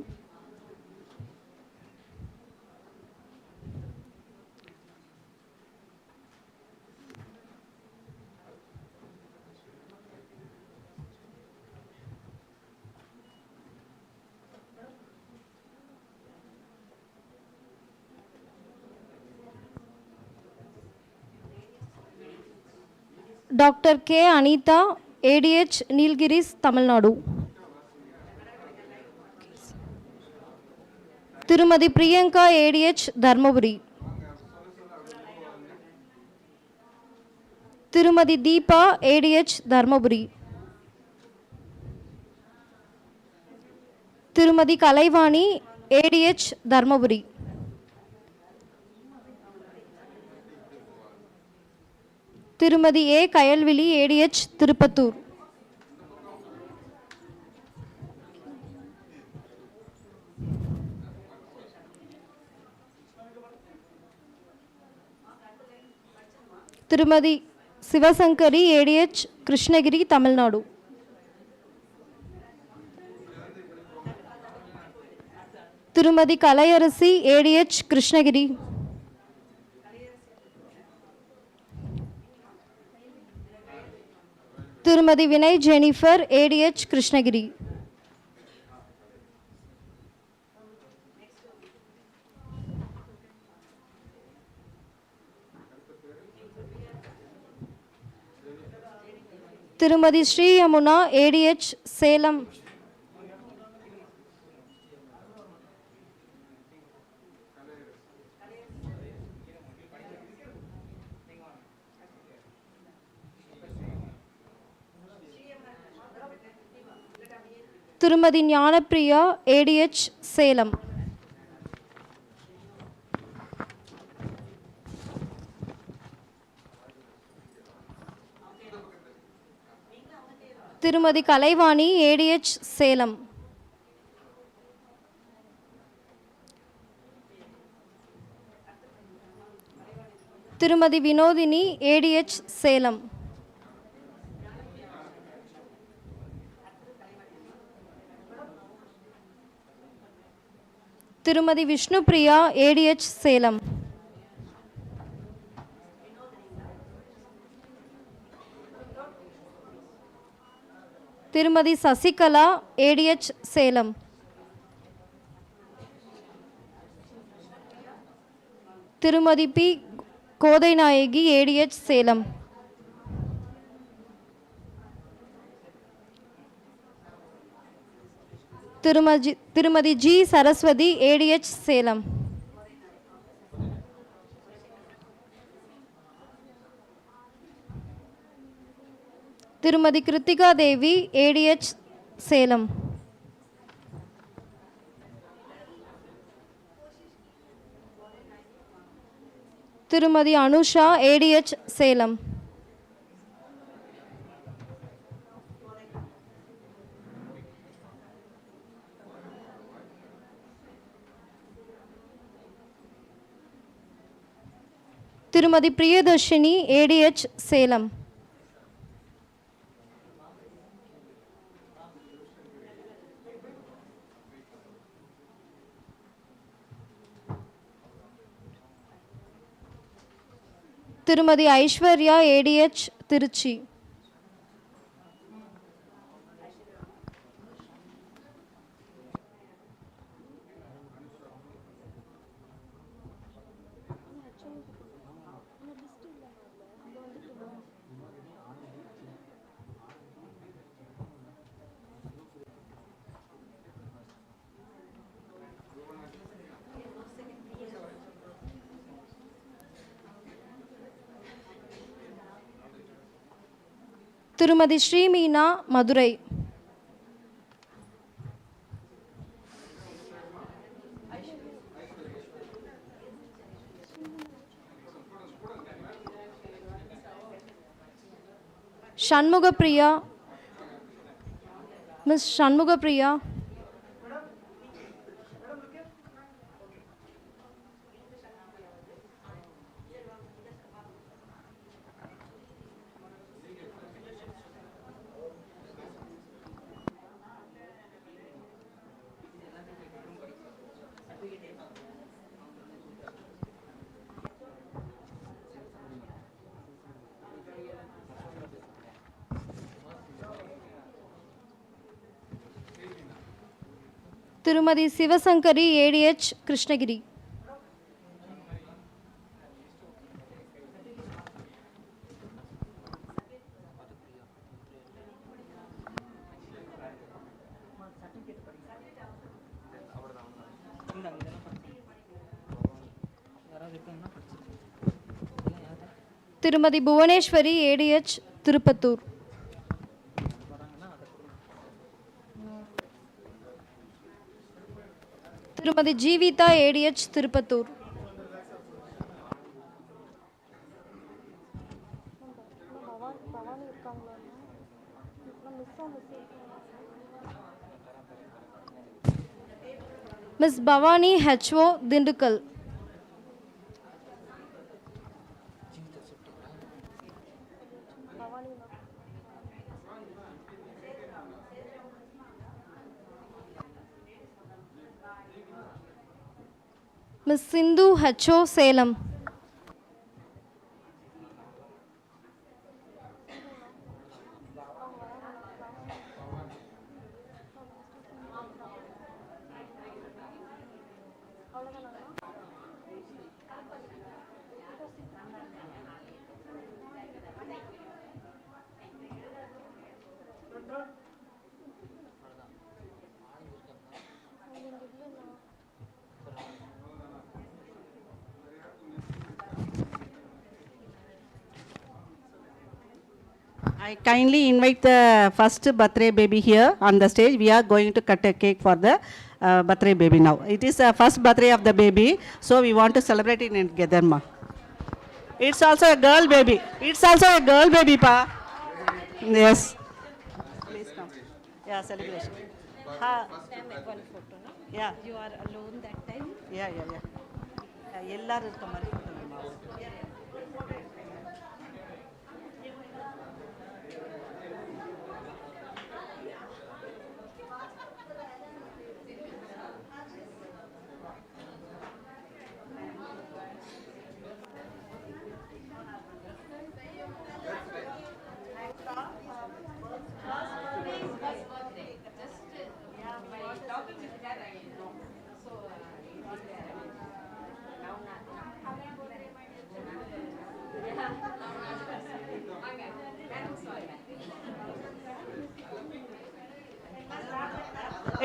Doctor K Anitha, ADH, Nilgiris, Tamil Nadu. திருமதி Priyanka, ADH, Dharmapuri. திருமதி Deepa, ADH, Dharmapuri. திருமதி Kalaivani, ADH, Dharmapuri. திருமதி ஏ Kayalvizhi, ADH, Tirupattur. திருமதி Sivasankari, ADH, Krishnagiri, Tamil Nadu. திருமதி கலையரசி, ஏடிஹெச், கிருஷ்ணகிரி. திருமதி வினய் ஜெனிஃபர், ஏடிஹெச், கிருஷ்ணகிரி. திருமதி ஸ்ரீ யமுனா, ஏடிஹெச், சேலம். திருமதி ஞானப்பிரியா, ஏடிஹெச், சேலம். திருமதி கலைவாணி, ஏடிஹெச், சேலம். திருமதி வினோதினி, ஏடிஹெச், சேலம். திருமதி விஷ்ணுபிரியா, ஏடிஹெச், சேலம். திருமதி சசிகலா, ஏடிஹெச், சேலம். திருமதி பி கோதைநாயகி, ஏடிஹெச், சேலம். திருமதி ஜி சரஸ்வதி, ஏடிஹெச், சேலம். திருமதி கிருத்திகா தேவி, ஏடிஹெச், சேலம். திருமதி அனுஷா, ஏடிஹெச், சேலம். திருமதி பிரியதர்ஷினி, ஏடிஹெச், சேலம். திருமதி ஐஸ்வர்யா, ஏடிஹெச், திருச்சி. திருமதி ஸ்ரீமீனா, மதுரை. ஷண்முகப்பிரியா, மிஸ் ஷண்முகப்பிரியா. திருமதி சிவசங்கரி, ADH, கிருஷ்ணகிரி. திருமதி புவனேஸ்வரி, ADH, திருப்பத்தூர். திருமதி Jeevitha, ADH, Tirupattur. Miss Bhavani, HO, Dindigul. Miss Sindhu, HO, Salem. I kindly invite the first birthday baby here on the stage. We are going to cut a cake for the birthday baby now. It is the first birthday of the baby, so we want to celebrate it together, ma. It's also a girl baby. It's also a girl baby, pa. Yes. Please come. Yeah, celebration. One photo, no? Yeah. You are alone that time? Yeah. Ellaru irukka mari photo ma.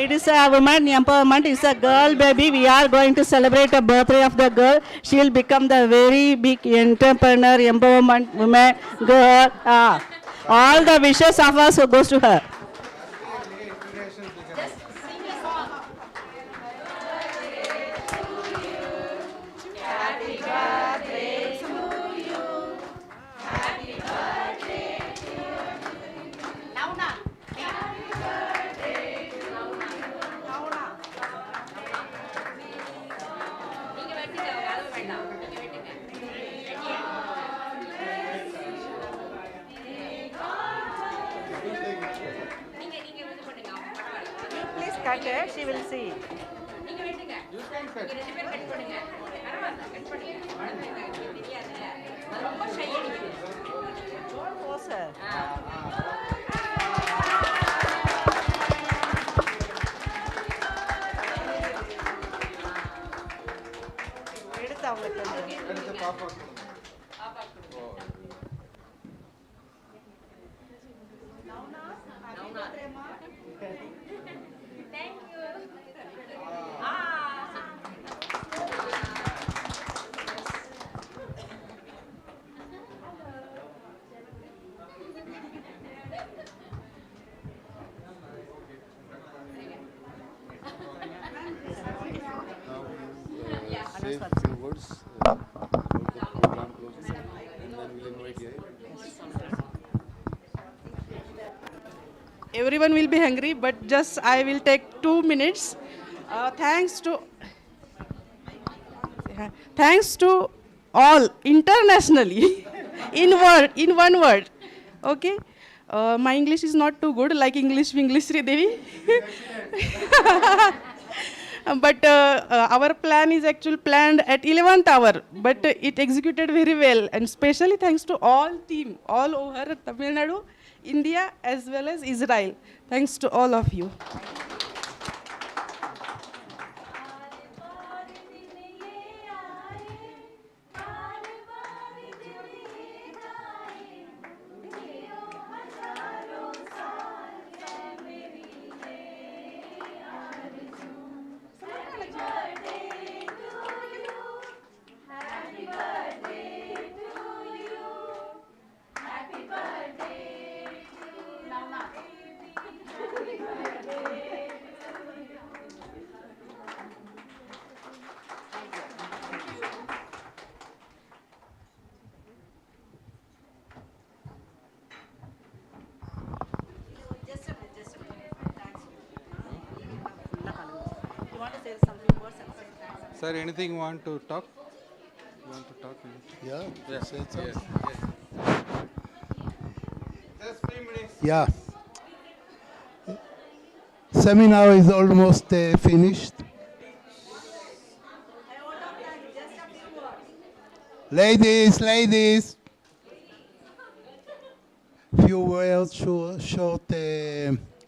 It is a woman empowerment. It's a girl baby. We are going to celebrate the birthday of the girl. She will become the very big entrepreneur, empowerment woman, girl. All the wishes of us goes to her. She will see. Don't force her. say a few words about the program closing, and then we'll invite you. Everyone will be hungry, but just I will take 2 minutes. Thanks to thanks to all internationally in one word. Okay, my English is not too good like English Sri Devi. But our plan is actually planned at 11th hour, but it executed very well, and especially thanks to all team all over Tamil Nadu, India as well as Israel. Thanks to all of you. Sir, anything you want to talk? You want to talk? Yeah, yes, say something. yes. Just 3 minutes. Yeah. Seminar is almost finished. Ladies. Few words, short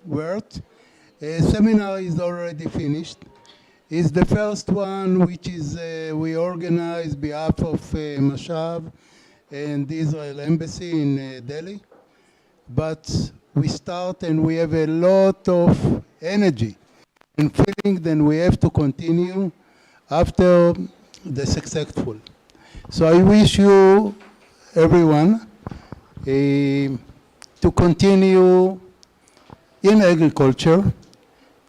words. Seminar is already finished. It's the first one which is we organize behalf of Mashav and the Israel Embassy in Delhi. But we start and we have a lot of energy and feeling that we have to continue after the successful. So I wish you, everyone, to continue in agriculture,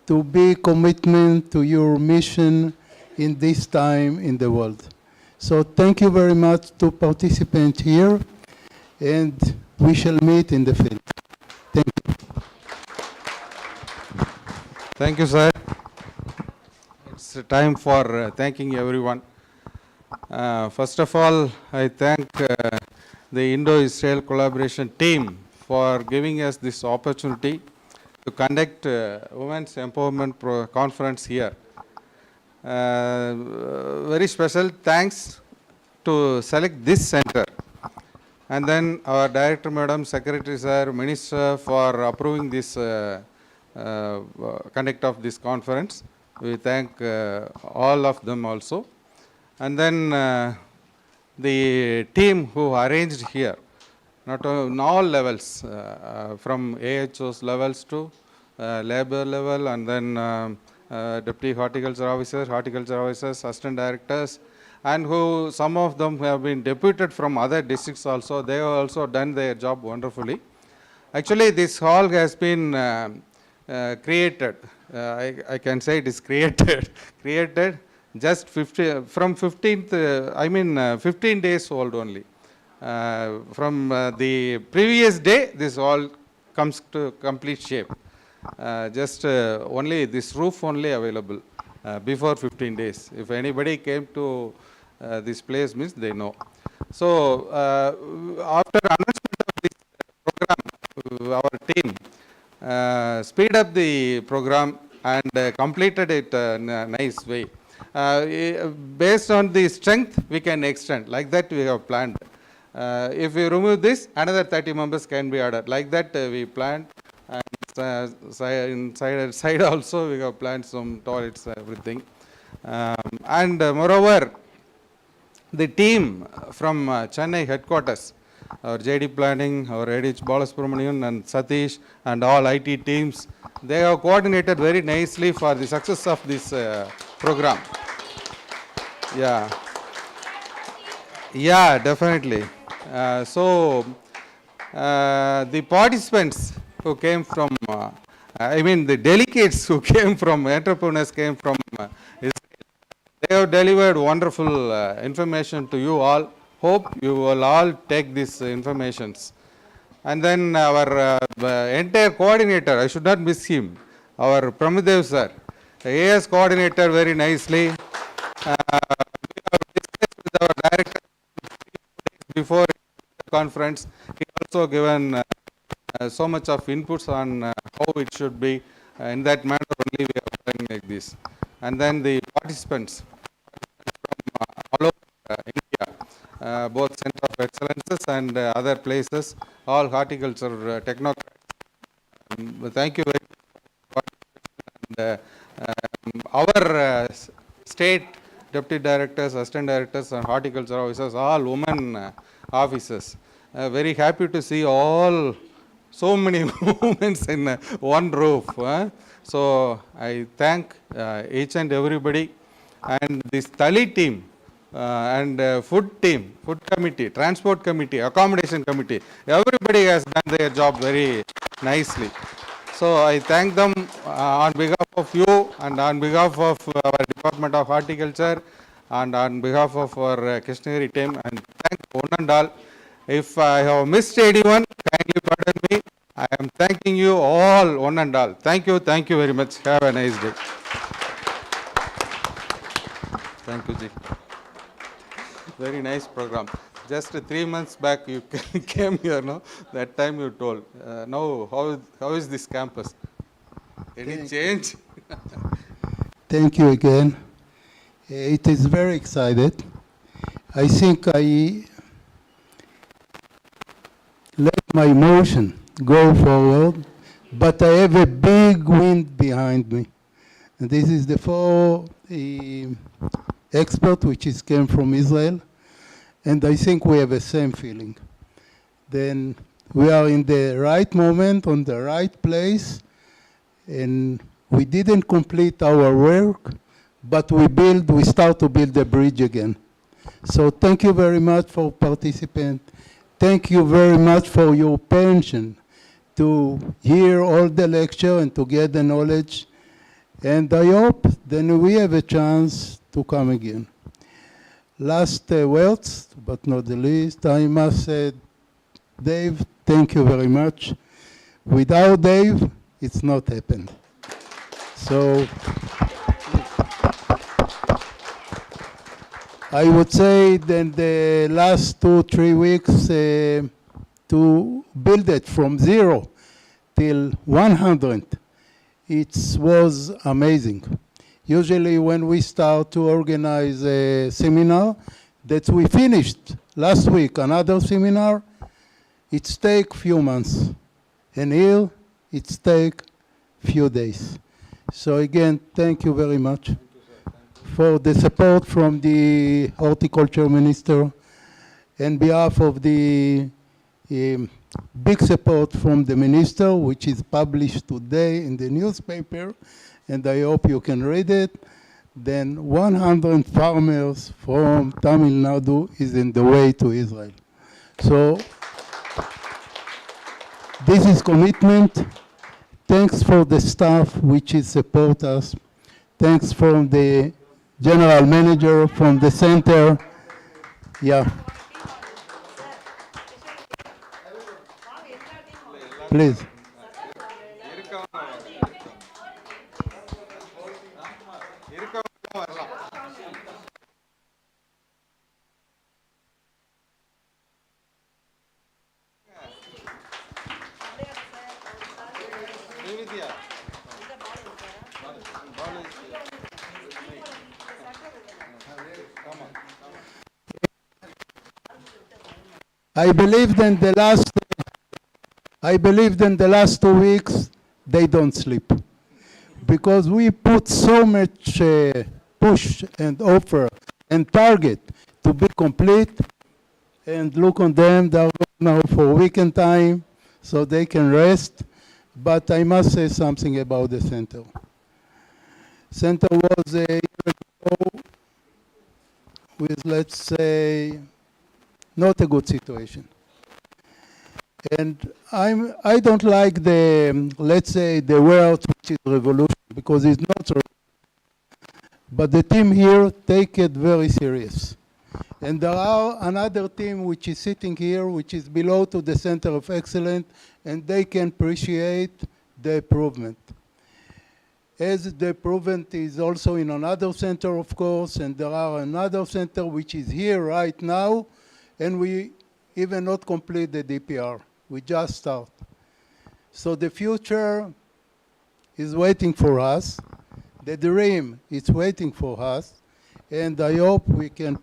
to be commitment to your mission in this time in the world. So thank you very much to participate here, and we shall meet in the field. Thank you. Thank you, sir. It's time for thanking everyone. First of all, I thank the Indo-Israel collaboration team for giving us this opportunity to conduct Women's Empowerment Conference here. Very special thanks to select this center. And then our Director Madam, Secretary Sir, Minister for approving this conduct of this conference. We thank all of them also. And then the team who arranged here, not on all levels, from AHO's levels to labor level, and then deputy horticulture officers, assistant directors, and who some of them have been deputed from other districts also. They have also done their job wonderfully. Actually, this hall has been created. I can say it is created just 15 days old only. From the previous day, this all comes to complete shape. Just only this roof only available before 15 days. If anybody came to this place, means they know. So after announcement of this program, our team speed up the program and completed it in a nice way. Based on the strength, we can extend. Like that, we have planned. If we remove this, another 30 members can be added. Like that, we planned. And inside also, we have planned some toilets, everything. And moreover, the team from Chennai headquarters, our JD Planning, our ADH Balasubramanian and Satish and all IT teams, they have coordinated very nicely for the success of this program. Yeah, definitely. So the participants who came from, the delegates who came from, entrepreneurs came from Israel. They have delivered wonderful information to you all. Hope you will all take these informations. And then our entire coordinator, I should not miss him, our Pramadev sir, the AS coordinator very nicely. We have discussed with our director before the conference. He also given so much of inputs on how it should be. In that manner only we are done like this. And then the participants from all over India, both Center of Excellences and other places, all horticulture technocrats. Thank you very much. And, our state deputy directors, assistant directors, and horticulture officers, all women officers. Very happy to see all so many women in one roof. So I thank each and everybody, and this Tali team and food team, food committee, transport committee, accommodation committee. Everybody has done their job very nicely. So I thank them on behalf of you and on behalf of our Department of Horticulture and on behalf of our Krishnagiri team, and thank one and all. If I have missed anyone, kindly pardon me. I am thanking you all, one and all. Thank you very much. Have a nice day. Thank you, Ji. Very nice program. Just 3 months back you came here, no? That time you told. Now, how is this campus? Any change? Thank you again. It is very excited. I think I let my emotion go forward, but I have a big wind behind me. And this is the 4 experts which came from Israel, and I think we have the same feeling. Then we are in the right moment, on the right place, and we didn't complete our work, but we start to build the bridge again. So thank you very much for participating. Thank you very much for your pension to hear all the lecture and to get the knowledge. And I hope then we have a chance to come again. Last words, but not the least, I must say, Dave, thank you very much. Without Dave, it's not happened. So I would say that the last 2-3 weeks to build it from 0 till 100, it was amazing. Usually when we start to organize a seminar, that we finished last week another seminar, it takes few months. And here, it takes few days. So again, thank you very much for the support from the horticulture minister, and behalf of the big support from the minister, which is published today in the newspaper, and I hope you can read it. Then 100 farmers from Tamil Nadu is in the way to Israel. So this is commitment. Thanks for the staff which is support us. Thanks from the general manager from the center. Yeah. Please. I believe in the last 2 weeks, they don't sleep. Because we put so much push and offer and target to be complete, and look on them, they're now for weekend time, so they can rest. But I must say something about the center. Center was a year ago with, let's say, not a good situation. And I don't like the, let's say, the word which is revolution, because it's not so. but the team here take it very serious. And there are another team which is sitting here, which is below to the Center of Excellence, and they can appreciate the improvement. As the improvement is also in another center, of course, and there are another center which is here right now, and we even not complete the DPR. We just start. So the future is waiting for us. The dream is waiting for us, and I hope we can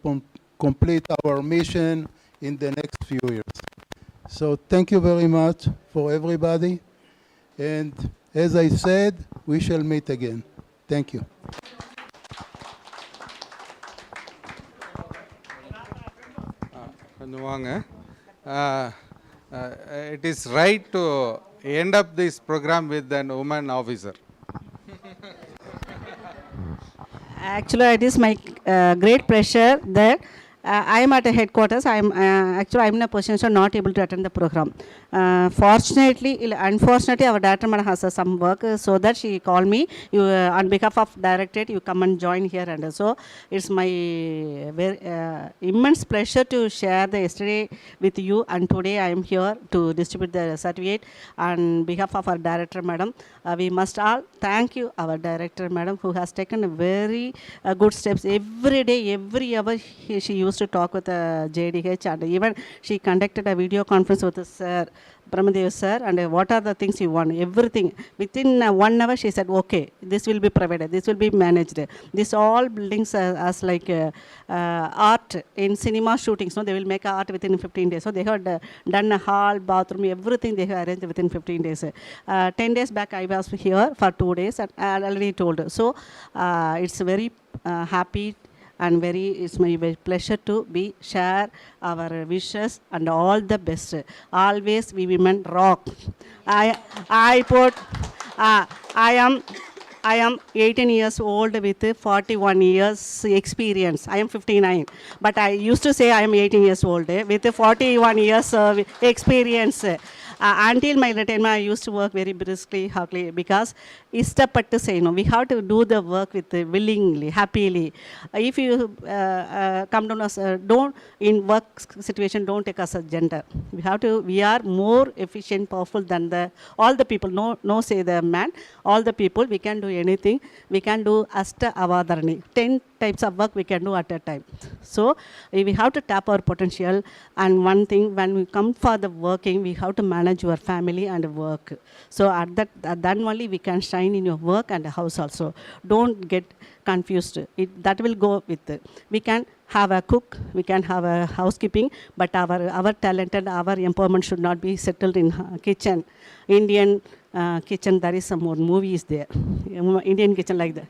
complete our mission in the next few years. So thank you very much for everybody, and as I said, we shall meet again. Thank you. It is right to end up this program with an woman officer. Actually, it is my great pleasure that I am at a headquarters. I'm in a position so not able to attend the program. Unfortunately, our director madam has some work, so that she called me. You, on behalf of directorate, you come and join here, and so it's my very immense pleasure to share the yesterday with you, and today I am here to distribute the certificate on behalf of our director madam. We must all thank you, our director madam, who has taken a very good steps every day, every hour. She used to talk with JDH, and even she conducted a video conference with the sir, Brahmadev sir, and what are the things you want, everything. Within 1 hour she said, okay, this will be provided, this will be managed. This all buildings as like art in cinema shootings, no, they will make art within 15 days. So they had done a hall, bathroom, everything they have arranged within 15 days. 10 days back I was here for 2 days, and I already told. So it's very happy, and it's my pleasure to share our wishes and all the best. Always we women rock. I am 18 years old with 41 years experience. I am 59, but I used to say I am 18 years old with 41 years experience. Until my retirement, I used to work very briskly, hardly, because istapattu say no. We have to do the work with willingly, happily. If you come to us, don't in work situation, don't take us as gender. We have to. We are more efficient, powerful than all the people. No, say the man. All the people, we can do anything. We can do asta avadarani. 10 types of work we can do at a time. So we have to tap our potential. And one thing, when we come for the working, we have to manage your family and work. So at that only we can shine in your work and house also. Don't get confused. That will go with it. We can have a cook, we can have a housekeeping, but our talent and our empowerment should not be settled in kitchen. Indian kitchen, there is some more movies there. Indian kitchen like that.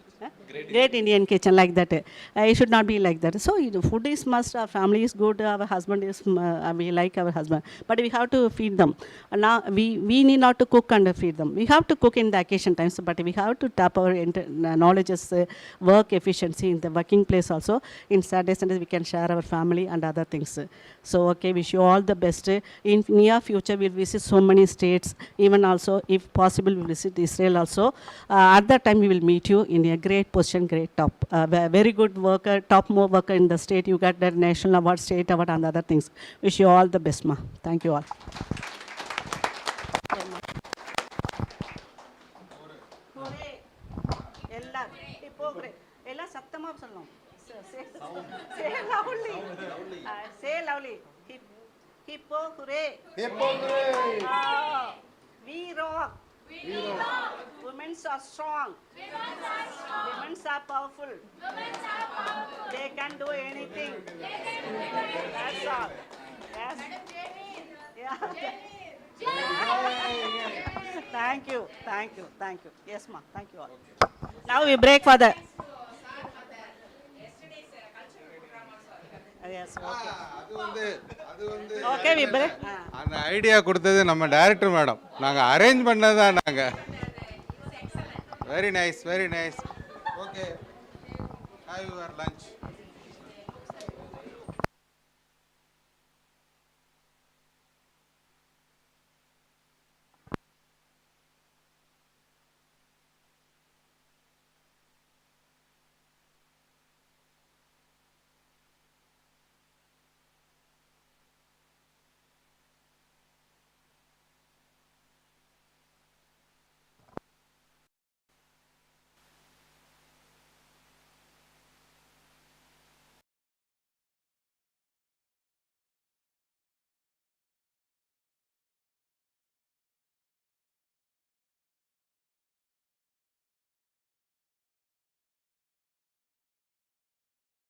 Great Indian kitchen like that. It should not be like that. So food is must, our family is good, our husband is, we like our husband. But we have to feed them. Now we need not to cook and feed them. We have to cook in the occasion times, but we have to tap our knowledges, work efficiency in the working place also. In Saturdays, Sundays, we can share our family and other things. So, okay, wish you all the best. In near future, we'll visit so many states. Even also, if possible, we'll visit Israel also. At that time, we will meet you in a great position, great top. Very good worker, top more worker in the state. You got that national award, state award, and other things. Wish you all the best, ma. Thank you all. Say loudly. Hippo hooray. Hippo hooray. We rock. We rock. Women are strong. Women are powerful. They can do anything. That's all. Yes. Yeah. Thank you. Yes, ma. Thank you all. Now we break for the. Yes, okay. Okay, we break. அந்த idea கொடுத்தது நம்ம director madam. நாங்க arrange பண்ணதா நாங்க. Very nice. Okay. Have your lunch.